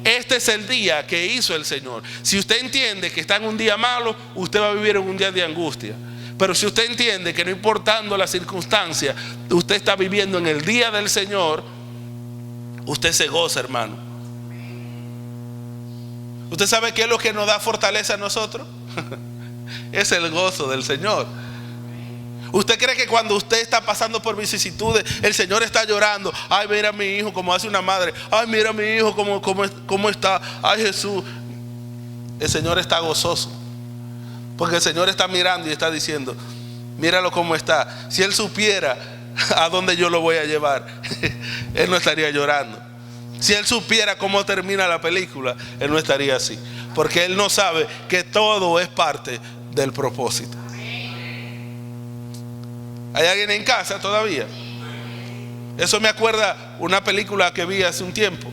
Este es el día que hizo el Señor. Si usted entiende que está en un día malo, usted va a vivir en un día de angustia. Pero si usted entiende que no importando la circunstancia, usted está viviendo en el día del Señor, usted se goza, hermano. ¿Usted sabe qué es lo que nos da fortaleza a nosotros? Es el gozo del Señor. ¿Usted cree que cuando usted está pasando por vicisitudes, el Señor está llorando? Ay, mira a mi hijo como hace una madre. Ay, mira a mi hijo cómo está. Ay, Jesús. El Señor está gozoso, porque el Señor está mirando y está diciendo, míralo cómo está. Si Él supiera a dónde yo lo voy a llevar, Él no estaría llorando. Si Él supiera cómo termina la película, Él no estaría así, porque Él no sabe que todo es parte del propósito. ¿Hay alguien en casa todavía? Eso me acuerda una película que vi hace un tiempo.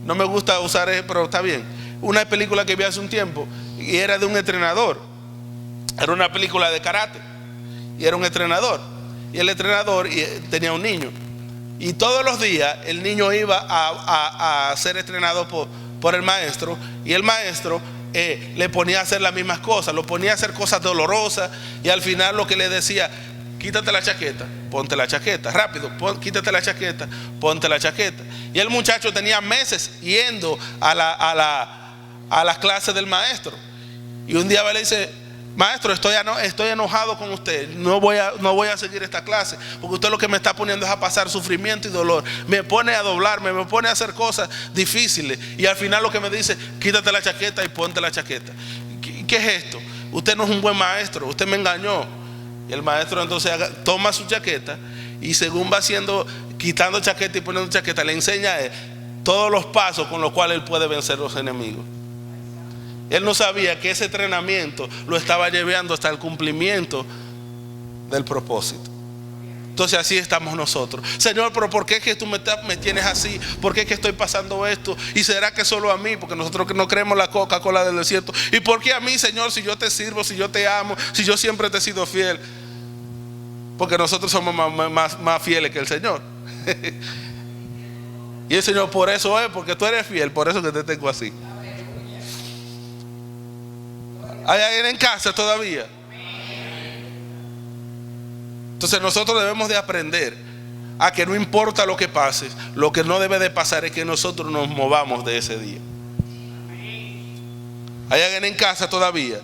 No me gusta usar eso, pero está bien. Una película que vi hace un tiempo y era de un entrenador. Era una película de karate y era un entrenador. Y el entrenador tenía un niño. Y todos los días el niño iba a ser entrenado por el maestro. Y el maestro le ponía a hacer las mismas cosas. Lo ponía a hacer cosas dolorosas. Y al final lo que le decía, quítate la chaqueta, ponte la chaqueta, rápido, quítate la chaqueta, ponte la chaqueta. Y el muchacho tenía meses yendo a las clases del maestro. Y un día le dice, maestro, estoy enojado con usted, no voy a seguir esta clase, porque usted lo que me está poniendo es a pasar sufrimiento y dolor. Me pone a doblarme, me pone a hacer cosas difíciles. Y al final lo que me dice, quítate la chaqueta y ponte la chaqueta. ¿Qué es esto? Usted no es un buen maestro, usted me engañó. Y el maestro entonces toma su chaqueta y según va haciendo, quitando chaqueta y poniendo chaqueta, le enseña a él todos los pasos con los cuales él puede vencer los enemigos. Él no sabía que ese entrenamiento lo estaba llevando hasta el cumplimiento del propósito. Entonces así estamos nosotros. Señor, pero ¿por qué es que tú me tienes así? ¿Por qué es que estoy pasando esto? ¿Y será que solo a mí? Porque nosotros no creemos la Coca-Cola del desierto. ¿Y por qué a mí, Señor, si yo te sirvo, si yo te amo, si yo siempre te he sido fiel? Porque nosotros somos más fieles que el Señor. Y el Señor, por eso es, porque tú eres fiel, por eso que te tengo así. ¿Hay alguien en casa todavía? Entonces nosotros debemos de aprender a que no importa lo que pase, lo que no debe de pasar es que nosotros nos movamos de ese día. ¿Hay alguien en casa todavía?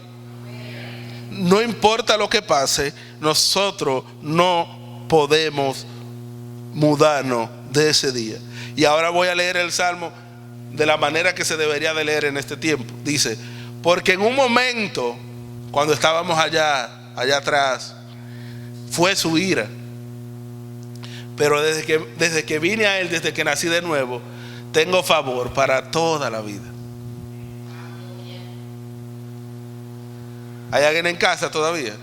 No importa lo que pase, nosotros no podemos mudarnos de ese día. Y ahora voy a leer el Salmo de la manera que se debería de leer en este tiempo. Dice: porque en un momento, cuando estábamos allá atrás, fue su ira, pero desde que vine a Él, desde que nací de nuevo, tengo favor para toda la vida. ¿Hay alguien en casa todavía?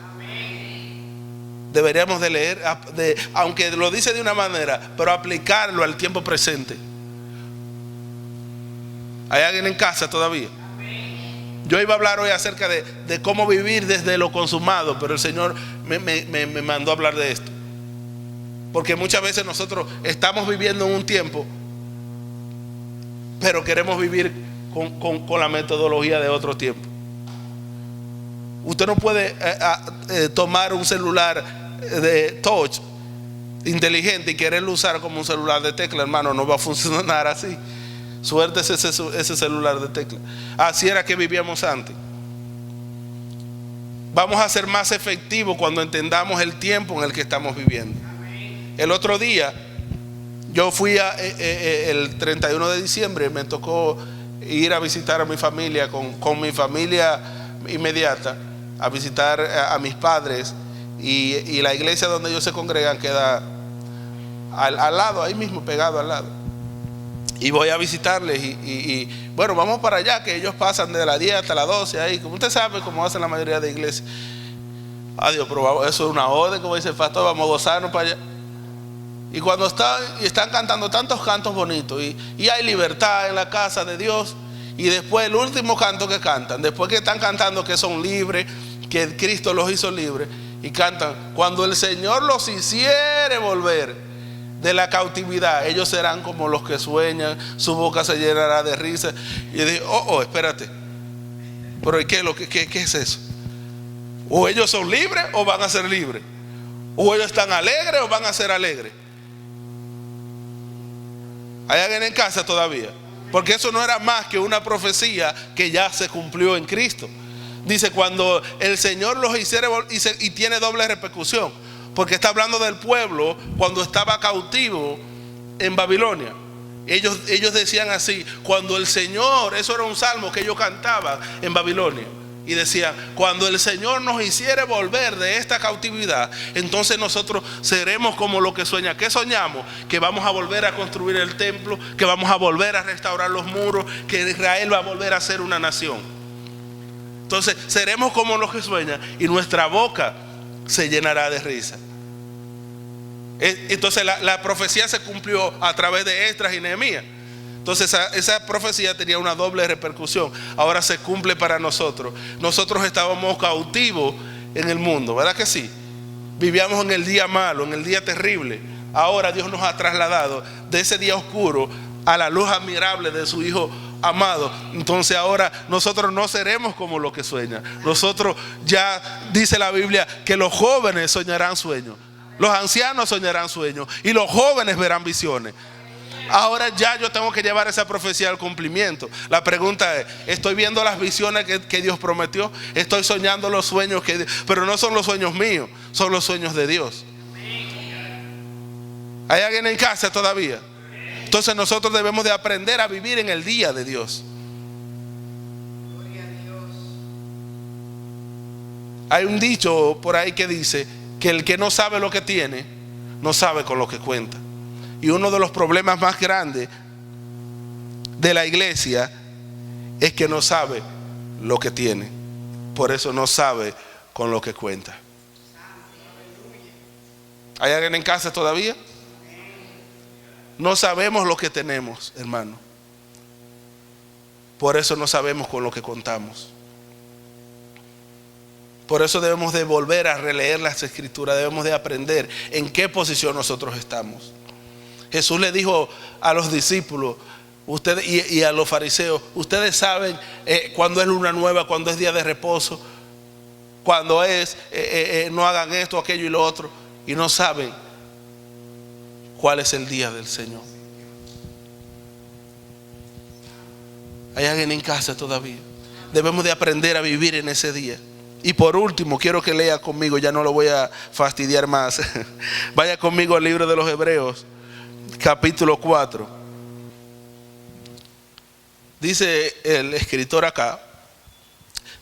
Deberíamos de leer, aunque lo dice de una manera, pero aplicarlo al tiempo presente. ¿Hay alguien en casa todavía? Yo iba a hablar hoy acerca de cómo vivir desde lo consumado, pero el Señor me mandó a hablar de esto. Porque muchas veces nosotros estamos viviendo en un tiempo, pero queremos vivir con la metodología de otro tiempo. Usted no puede tomar un celular de touch inteligente y quererlo usar como un celular de tecla, hermano. No va a funcionar así. Suerte ese celular de tecla. Así era que vivíamos antes. Vamos a ser más efectivos cuando entendamos el tiempo en el que estamos viviendo. El otro día yo fui el 31 de diciembre, me tocó ir a visitar a mi familia con mi familia inmediata, a visitar a mis padres, y la iglesia donde ellos se congregan queda al lado, ahí mismo, pegado al lado. Y voy a visitarles y bueno, vamos para allá, que ellos pasan de las 10 hasta las 12 ahí, como usted sabe, como hacen la mayoría de iglesias. Adiós, pero eso es una orden, como dice el pastor, vamos a gozarnos para allá. Y cuando están cantando tantos cantos bonitos y hay libertad en la casa de Dios, y después el último canto que cantan, después que están cantando que son libres, que Cristo los hizo libres, y cantan: cuando el Señor los hiciere volver de la cautividad, ellos serán como los que sueñan, su boca se llenará de risa. Y yo digo: espérate, pero ¿qué es eso? O ellos son libres o van a ser libres, o ellos están alegres o van a ser alegres. ¿Hay alguien en casa todavía? Porque eso no era más que una profecía que ya se cumplió en Cristo. Dice: cuando el Señor los hiciere, y tiene doble repercusión, porque está hablando del pueblo cuando estaba cautivo en Babilonia. Ellos decían así: cuando el Señor, eso era un salmo que ellos cantaban en Babilonia, y decían: cuando el Señor nos hiciere volver de esta cautividad, entonces nosotros seremos como lo que sueña. ¿Qué soñamos? Que vamos a volver a construir el templo, que vamos a volver a restaurar los muros, que Israel va a volver a ser una nación. Entonces seremos como los que sueñan, y nuestra boca se llenará de risa. Entonces la profecía se cumplió a través de Esdras y Nehemías. Entonces esa profecía tenía una doble repercusión. Ahora se cumple para nosotros. Nosotros estábamos cautivos en el mundo, ¿verdad que sí? Vivíamos en el día malo, en el día terrible. Ahora Dios nos ha trasladado de ese día oscuro a la luz admirable de su Hijo amado. Entonces ahora nosotros no seremos como los que sueñan. Nosotros, ya dice la Biblia, que los jóvenes soñarán sueños, los ancianos soñarán sueños, y los jóvenes verán visiones. Ahora ya yo tengo que llevar esa profecía al cumplimiento. La pregunta es: ¿estoy viendo las visiones que Dios prometió? ¿Estoy soñando los sueños pero no son los sueños míos, son los sueños de Dios? ¿Hay alguien en casa todavía? Entonces nosotros debemos de aprender a vivir en el día de Dios. Hay un dicho por ahí que dice que el que no sabe lo que tiene, no sabe con lo que cuenta. Y uno de los problemas más grandes de la iglesia es que no sabe lo que tiene. Por eso no sabe con lo que cuenta. ¿Hay alguien en casa todavía? No sabemos lo que tenemos, hermano. Por eso no sabemos con lo que contamos. Por eso debemos de volver a releer las Escrituras. Debemos de aprender en qué posición nosotros estamos. Jesús le dijo a los discípulos y a los fariseos: ustedes saben cuándo es luna nueva, cuándo es día de reposo, cuándo es no hagan esto, aquello y lo otro, y no saben cuál es el día del Señor. ¿Hay alguien en casa todavía? debemos de aprender a vivir en ese día. Y por último, quiero que lea conmigo, ya no lo voy a fastidiar más. Vaya conmigo al libro de los Hebreos, capítulo 4. Dice el escritor acá: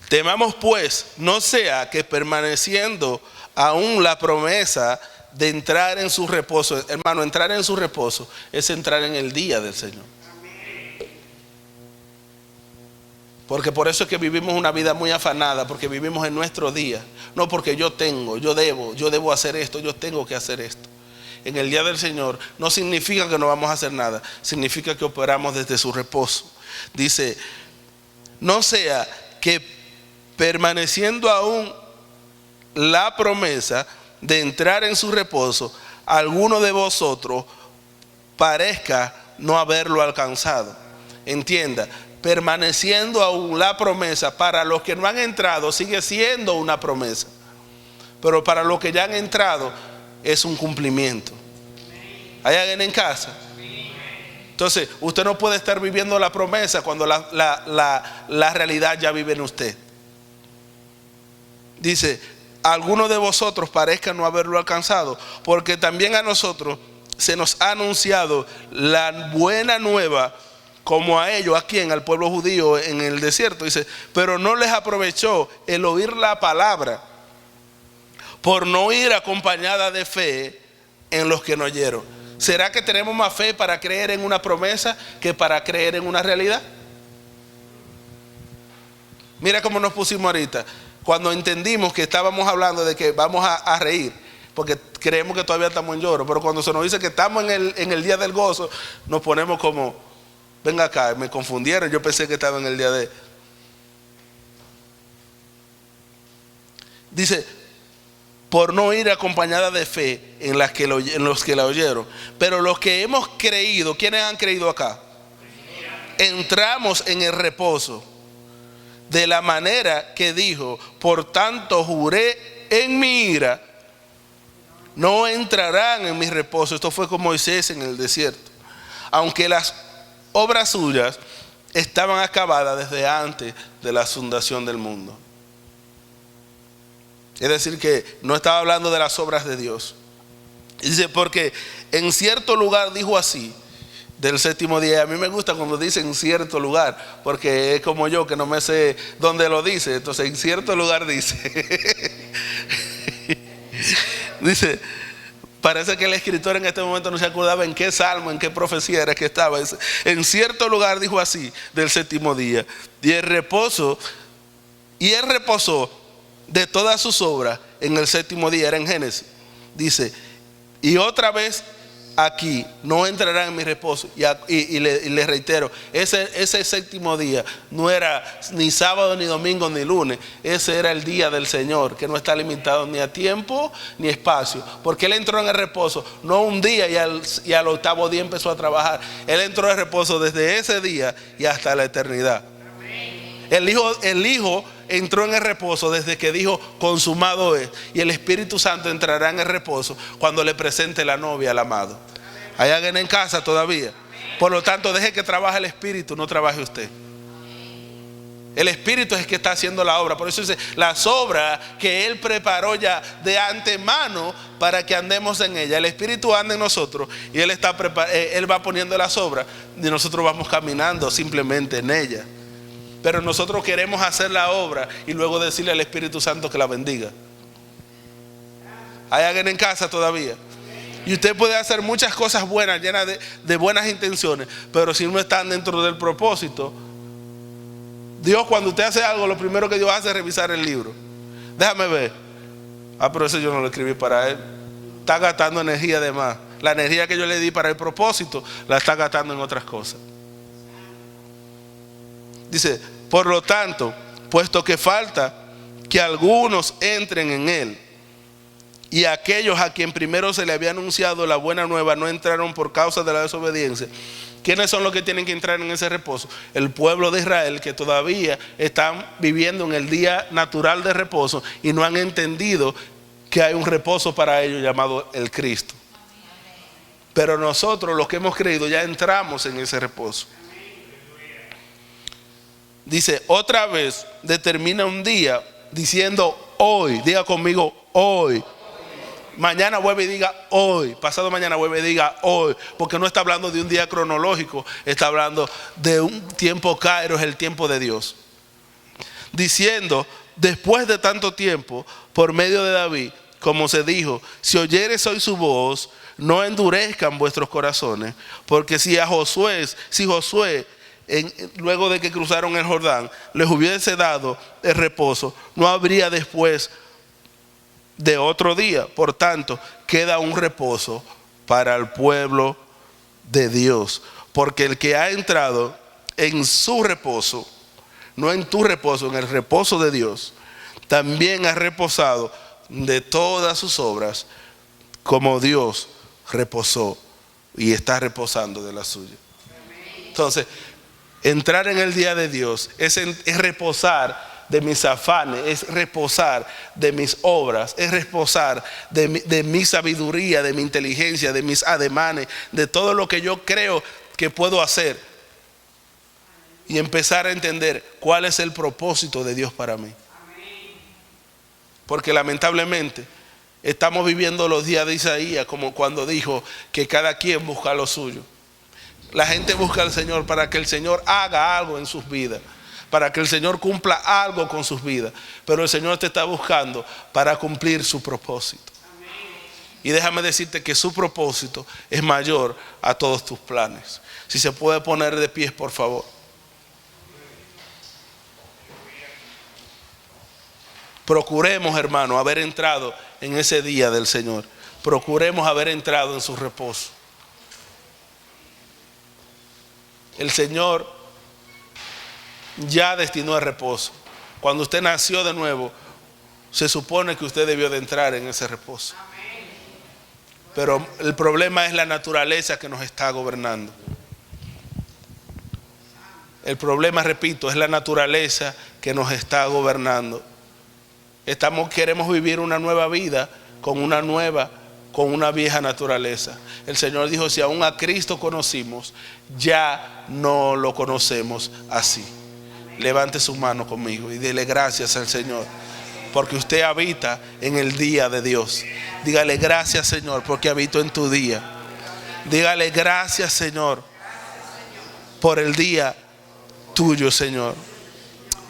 temamos pues, no sea que permaneciendo aún la promesa de entrar en su reposo. Hermano, entrar en su reposo es entrar en el día del Señor. Porque por eso es que vivimos una vida muy afanada, porque vivimos en nuestro día. No porque yo debo hacer esto, yo tengo que hacer esto. En el día del Señor no significa que no vamos a hacer nada, significa que operamos desde su reposo. Dice, no sea que permaneciendo aún la promesa de entrar en su reposo, alguno de vosotros parezca no haberlo alcanzado. Entienda, permaneciendo aún la promesa, para los que no han entrado sigue siendo una promesa, pero para los que ya han entrado es un cumplimiento. ¿Hay alguien en casa? Entonces usted no puede estar viviendo la promesa cuando la realidad ya vive en usted. Dice, algunos de vosotros parezcan no haberlo alcanzado, porque también a nosotros se nos ha anunciado la buena nueva, como a ellos, ¿a quién? Al pueblo judío en el desierto. Dice, pero no les aprovechó el oír la palabra, por no ir acompañada de fe en los que no oyeron. ¿Será que tenemos más fe para creer en una promesa que para creer en una realidad? Mira cómo nos pusimos ahorita, cuando entendimos que estábamos hablando de que vamos a reír, porque creemos que todavía estamos en lloro, pero cuando se nos dice que estamos en el día del gozo, nos ponemos como, venga acá, me confundieron, yo pensé que estaba en el día de... Dice, por no ir acompañada de fe en los que la oyeron. Pero los que hemos creído, ¿quiénes han creído acá? Entramos en el reposo, de la manera que dijo, por tanto juré en mi ira, no entrarán en mi reposo. Esto fue con Moisés en el desierto, aunque las obras suyas estaban acabadas desde antes de la fundación del mundo. Es decir, que no estaba hablando de las obras de Dios. Dice, porque en cierto lugar dijo así, del séptimo día. A mí me gusta cuando dice en cierto lugar, porque es como yo que no me sé dónde lo dice. Entonces en cierto lugar dice. Dice, parece que el escritor en este momento no se acordaba en qué salmo, en qué profecía era que estaba. Dice, en cierto lugar dijo así, del séptimo día. Y él reposó de todas sus obras en el séptimo día. Era en Génesis. Dice, y otra vez aquí no entrarán en mi reposo. Y le reitero, ese séptimo día no era ni sábado, ni domingo, ni lunes. Ese era el día del Señor, que no está limitado ni a tiempo ni espacio, porque Él entró en el reposo no un día y al octavo día empezó a trabajar. Él entró en reposo desde ese día y hasta la eternidad. El Hijo entró en el reposo desde que dijo consumado es, y el Espíritu Santo entrará en el reposo cuando le presente la novia al amado. ¿Hay alguien en casa todavía? Por lo tanto, deje que trabaje el Espíritu, no trabaje usted. El Espíritu es el que está haciendo la obra. Por eso dice, las obras que Él preparó ya de antemano para que andemos en ella. El Espíritu anda en nosotros y Él va poniendo las obras y nosotros vamos caminando simplemente en ella. Pero nosotros queremos hacer la obra y luego decirle al Espíritu Santo que la bendiga. ¿Hay alguien en casa todavía? Y usted puede hacer muchas cosas buenas, llenas de buenas intenciones, pero si no están dentro del propósito, Dios, cuando usted hace algo, lo primero que Dios hace es revisar el libro. Déjame ver. Pero eso yo no lo escribí para Él. Está gastando energía de más. La energía que yo le di para el propósito la está gastando en otras cosas. Dice, por lo tanto, puesto que falta que algunos entren en Él, y aquellos a quien primero se le había anunciado la buena nueva no entraron por causa de la desobediencia. ¿Quiénes son los que tienen que entrar en ese reposo? El pueblo de Israel, que todavía están viviendo en el día natural de reposo y no han entendido que hay un reposo para ellos llamado el Cristo. Pero nosotros, los que hemos creído, ya entramos en ese reposo. Dice, otra vez determina un día diciendo hoy. Diga conmigo hoy. Mañana vuelve y diga hoy. Pasado mañana vuelve y diga hoy. Porque no está hablando de un día cronológico, está hablando de un tiempo kairos, el tiempo de Dios. Diciendo, después de tanto tiempo, por medio de David, como se dijo, si oyeres hoy su voz, no endurezcan vuestros corazones. Porque si Josué, luego de que cruzaron el Jordán, les hubiese dado el reposo, no habría después de otro día. Por tanto, queda un reposo para el pueblo de Dios. Porque el que ha entrado en su reposo, no en tu reposo, en el reposo de Dios, también ha reposado de todas sus obras, como Dios reposó y está reposando de la suya. Entonces, entrar en el día de Dios es reposar de mis afanes, es reposar de mis obras, es reposar de mi sabiduría, de mi inteligencia, de mis ademanes, de todo lo que yo creo que puedo hacer, y empezar a entender cuál es el propósito de Dios para mí. Porque lamentablemente estamos viviendo los días de Isaías, como cuando dijo que cada quien busca lo suyo. La gente busca al Señor para que el Señor haga algo en sus vidas, para que el Señor cumpla algo con sus vidas. Pero el Señor te está buscando para cumplir su propósito. Y déjame decirte que su propósito es mayor a todos tus planes. Si se puede poner de pie, por favor. Procuremos, hermano, haber entrado en ese día del Señor. Procuremos haber entrado en su reposo. El Señor ya destinó el reposo. Cuando usted nació de nuevo, se supone que usted debió de entrar en ese reposo. Pero el problema es la naturaleza que nos está gobernando. El problema, repito, es la naturaleza que nos está gobernando. Queremos vivir una nueva vida con una vieja naturaleza. El Señor dijo, si aún a Cristo conocimos, ya no lo conocemos así. Levante su mano conmigo y dele gracias al Señor, porque usted habita en el día de Dios. Dígale gracias, Señor, porque habito en tu día. Dígale gracias, Señor, por el día tuyo, Señor.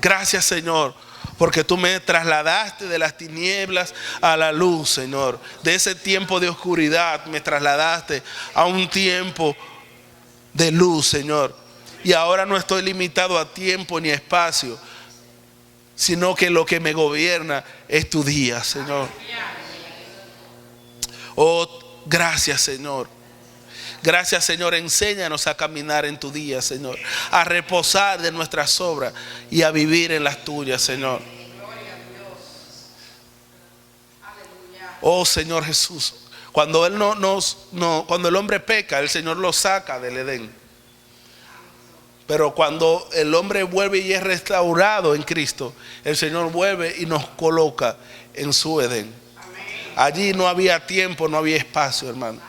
Gracias, Señor, porque tú me trasladaste de las tinieblas a la luz, Señor. De ese tiempo de oscuridad me trasladaste a un tiempo de luz, Señor. Y ahora no estoy limitado a tiempo ni a espacio, sino que lo que me gobierna es tu día, Señor. Oh, gracias, Señor. Gracias, Señor, enséñanos a caminar en tu día, Señor, a reposar de nuestras obras y a vivir en las tuyas, Señor. Oh, Señor Jesús, cuando cuando el hombre peca, el Señor lo saca del Edén. Pero cuando el hombre vuelve y es restaurado en Cristo, el Señor vuelve y nos coloca en su Edén. Allí no había tiempo, no había espacio, hermano.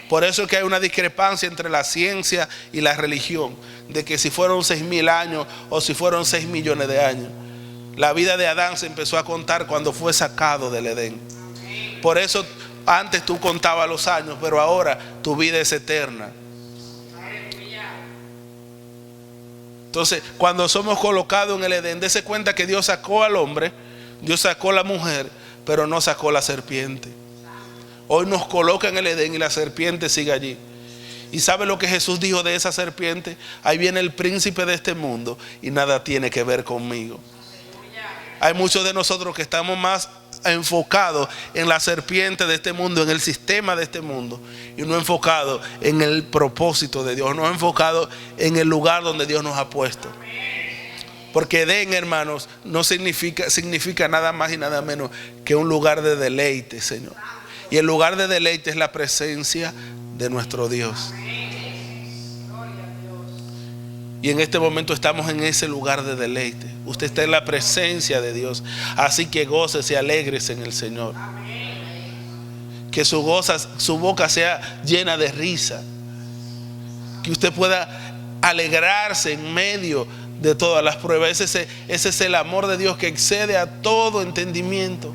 Por eso es que hay una discrepancia entre la ciencia y la religión, de que si fueron 6,000 años o si fueron 6 millones de años. La vida de Adán se empezó a contar cuando fue sacado del Edén. Por eso antes tú contabas los años, pero ahora tu vida es eterna. Entonces, cuando somos colocados en el Edén, dése cuenta que Dios sacó al hombre, Dios sacó a la mujer, pero no sacó la serpiente. Hoy nos coloca en el Edén y la serpiente sigue allí. ¿Y sabe lo que Jesús dijo de esa serpiente? Ahí viene el príncipe de este mundo y nada tiene que ver conmigo. Hay muchos de nosotros que estamos más enfocados en la serpiente de este mundo, en el sistema de este mundo, y no enfocados en el propósito de Dios, no enfocados en el lugar donde Dios nos ha puesto. Porque Edén, hermanos, no significa nada más y nada menos que un lugar de deleite, Señor. Y el lugar de deleite es la presencia de nuestro Dios. Y en este momento estamos en ese lugar de deleite. Usted está en la presencia de Dios. Así que gócese y alégrese en el Señor. Que su boca sea llena de risa. Que usted pueda alegrarse en medio de todas las pruebas. Ese es el amor de Dios que excede a todo entendimiento.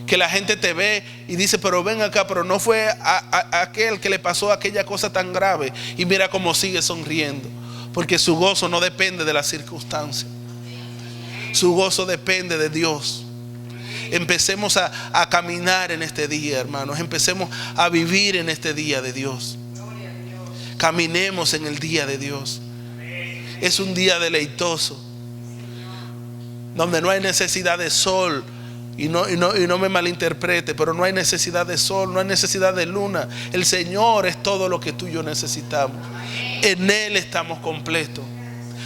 Que la gente te ve y dice, pero ven acá, pero no fue a aquel que le pasó aquella cosa tan grave, y mira cómo sigue sonriendo, porque su gozo no depende de las circunstancias, su gozo depende de Dios. Empecemos a caminar en este día, hermanos. Empecemos a vivir en este día de Dios. Caminemos en el día de Dios. Es un día deleitoso, donde no hay necesidad de sol. Y no me malinterprete, pero no hay necesidad de sol, no hay necesidad de luna. El Señor es todo lo que tú y yo necesitamos. En Él estamos completos.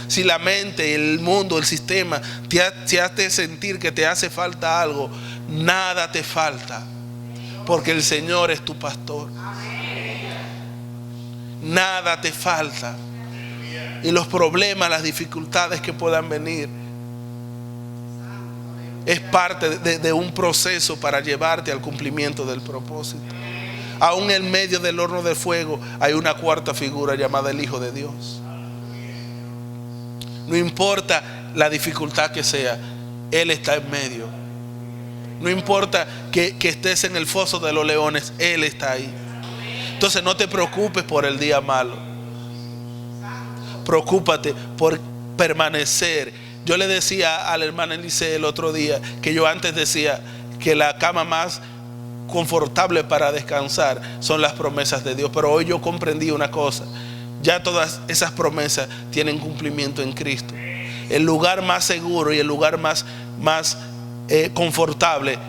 Si la mente, el mundo, el sistema te hace sentir que te hace falta algo, nada te falta, porque el Señor es tu pastor. Nada te falta. Y los problemas, las dificultades que puedan venir, es parte de un proceso para llevarte al cumplimiento del propósito. Aún en medio del horno de fuego hay una cuarta figura llamada el Hijo de Dios. No importa la dificultad que sea, Él está en medio. No importa que estés en el foso de los leones, Él está ahí. Entonces no te preocupes por el día malo. Preocúpate por permanecer. Yo le decía a la hermana Elise el otro día que yo antes decía que la cama más confortable para descansar son las promesas de Dios, pero hoy yo comprendí una cosa: ya todas esas promesas tienen cumplimiento en Cristo. El lugar más seguro y el lugar más confortable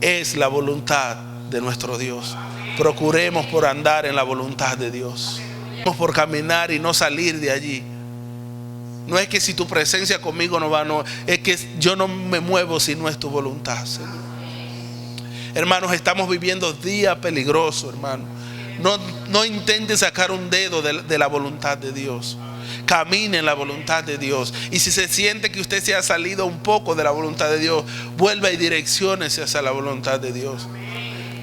es la voluntad de nuestro Dios. Procuremos por andar en la voluntad de Dios, por caminar y no salir de allí. No es que si tu presencia conmigo no va, no, es que yo no me muevo si no es tu voluntad, Señor. Hermanos, estamos viviendo días peligrosos, hermanos. No intente sacar un dedo de la voluntad de Dios. Camine en la voluntad de Dios. Y si se siente que usted se ha salido un poco de la voluntad de Dios, vuelva y direcciónese hacia la voluntad de Dios.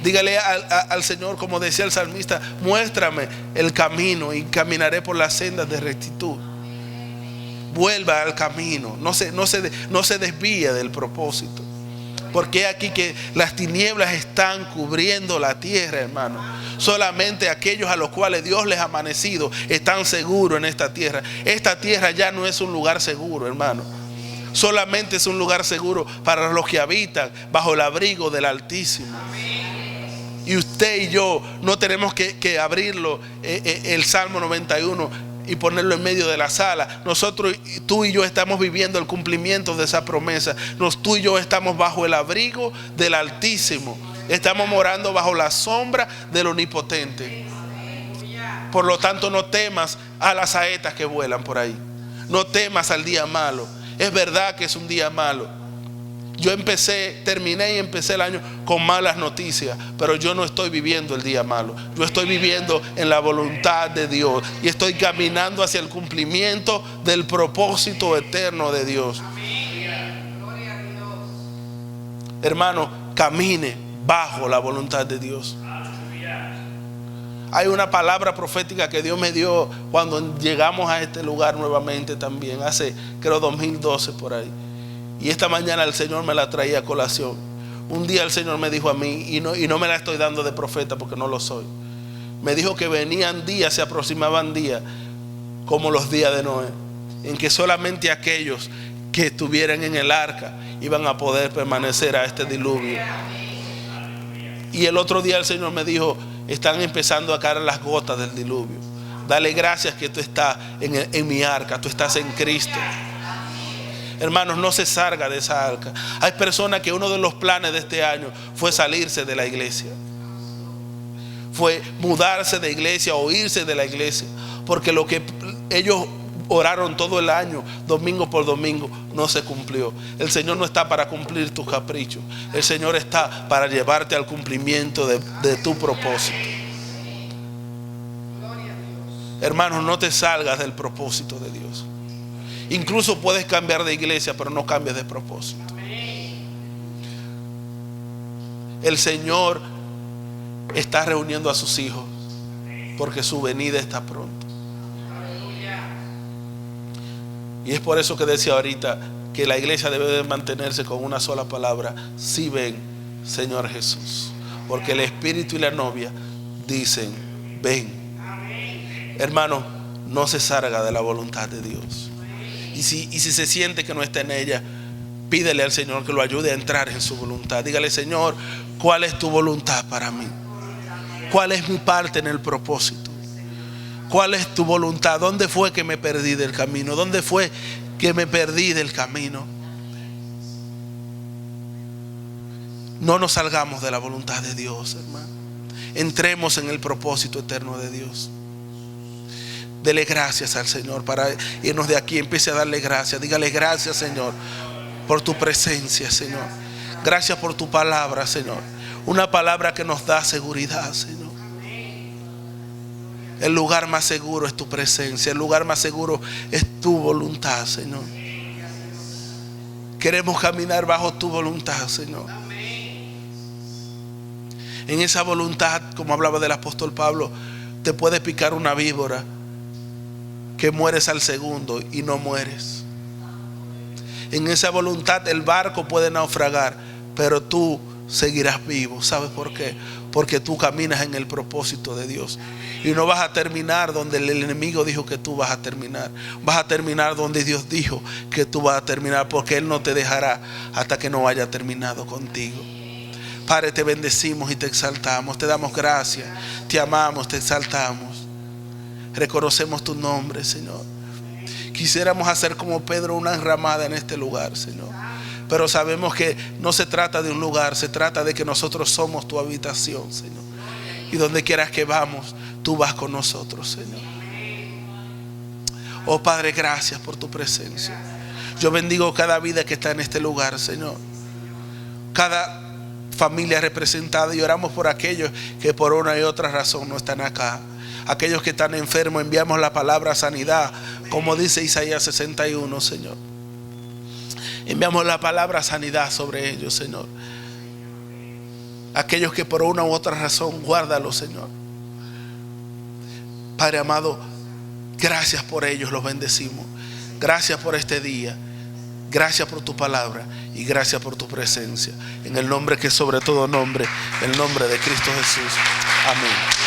Dígale al Señor, como decía el salmista: muéstrame el camino y caminaré por las sendas de rectitud. Vuelva al camino, no se desvíe del propósito. Porque aquí que las tinieblas están cubriendo la tierra, hermano. Solamente aquellos a los cuales Dios les ha amanecido están seguros en esta tierra. Esta tierra ya no es un lugar seguro, hermano. Solamente es un lugar seguro para los que habitan bajo el abrigo del Altísimo. Y usted y yo no tenemos que abrirlo, el Salmo 91, y ponerlo en medio de la sala. Nosotros, tú y yo, estamos viviendo el cumplimiento de esa promesa. Tú y yo estamos bajo el abrigo del Altísimo. Estamos morando bajo la sombra del Omnipotente. Por lo tanto, no temas a las saetas que vuelan por ahí. No temas al día malo. Es verdad que es un día malo. Yo terminé y empecé el año con malas noticias, pero yo no estoy viviendo el día malo. Yo estoy viviendo en la voluntad de Dios y estoy caminando hacia el cumplimiento del propósito eterno de Dios. Hermano, camine bajo la voluntad de Dios. Hay una palabra profética que Dios me dio cuando llegamos a este lugar nuevamente también, hace creo 2012 por ahí. Y esta mañana el Señor me la traía a colación. Un día el Señor me dijo a mí, y no me la estoy dando de profeta porque no lo soy. Me dijo que venían días, se aproximaban días como los días de Noé, en que solamente aquellos que estuvieran en el arca iban a poder permanecer a este diluvio. Y el otro día el Señor me dijo: están empezando a caer las gotas del diluvio. Dale gracias que tú estás en mi arca, tú estás en Cristo. Hermanos, no se salga de esa arca. Hay personas que uno de los planes de este año fue salirse de la iglesia, fue mudarse de iglesia o irse de la iglesia, porque lo que ellos oraron todo el año, domingo por domingo, no se cumplió. El Señor no está para cumplir tus caprichos. El Señor está para llevarte al cumplimiento de tu propósito. Hermanos, no te salgas del propósito de Dios. Incluso puedes cambiar de iglesia, pero no cambies de propósito. El Señor está reuniendo a sus hijos porque su venida está pronto. Y es por eso que decía ahorita que la iglesia debe de mantenerse con una sola palabra: sí, ven, Señor Jesús. Porque el Espíritu y la novia dicen: ven. Hermano, no se salga de la voluntad de Dios. Y si se siente que no está en ella, pídele al Señor que lo ayude a entrar en su voluntad. Dígale: Señor, ¿cuál es tu voluntad para mí? ¿Cuál es mi parte en el propósito? ¿Cuál es tu voluntad? ¿Dónde fue que me perdí del camino? ¿Dónde fue que me perdí del camino? No nos salgamos de la voluntad de Dios, hermano. Entremos en el propósito eterno de Dios. Dele gracias al Señor para irnos de aquí. Empiece a darle gracias. Dígale: gracias, Señor, por tu presencia, Señor. Gracias por tu palabra, Señor. Una palabra que nos da seguridad, Señor. El lugar más seguro es tu presencia. El lugar más seguro es tu voluntad, Señor. Queremos caminar bajo tu voluntad, Señor. En esa voluntad, como hablaba del apóstol Pablo, te puede picar una víbora que mueres al segundo y no mueres. En esa voluntad el barco puede naufragar, pero tú seguirás vivo. ¿Sabes por qué? Porque tú caminas en el propósito de Dios. Y no vas a terminar donde el enemigo dijo que tú vas a terminar. Vas a terminar donde Dios dijo que tú vas a terminar, porque Él no te dejará hasta que no haya terminado contigo. Padre, te bendecimos y te exaltamos. Te damos gracias, te amamos, te exaltamos. Reconocemos tu nombre, Señor. Quisiéramos hacer como Pedro una enramada en este lugar, Señor. Pero sabemos que no se trata de un lugar, se trata de que nosotros somos tu habitación, Señor. Y donde quieras que vamos, tú vas con nosotros, Señor. Oh Padre, gracias por tu presencia. Yo bendigo cada vida que está en este lugar, Señor. Cada familia representada, y oramos por aquellos que por una y otra razón no están acá. Aquellos que están enfermos, enviamos la palabra sanidad, como dice Isaías 61, Señor. Enviamos la palabra sanidad sobre ellos, Señor. Aquellos que por una u otra razón, guárdalos, Señor. Padre amado, gracias por ellos, los bendecimos. Gracias por este día. Gracias por tu palabra y gracias por tu presencia. En el nombre que es sobre todo nombre, el nombre de Cristo Jesús. Amén.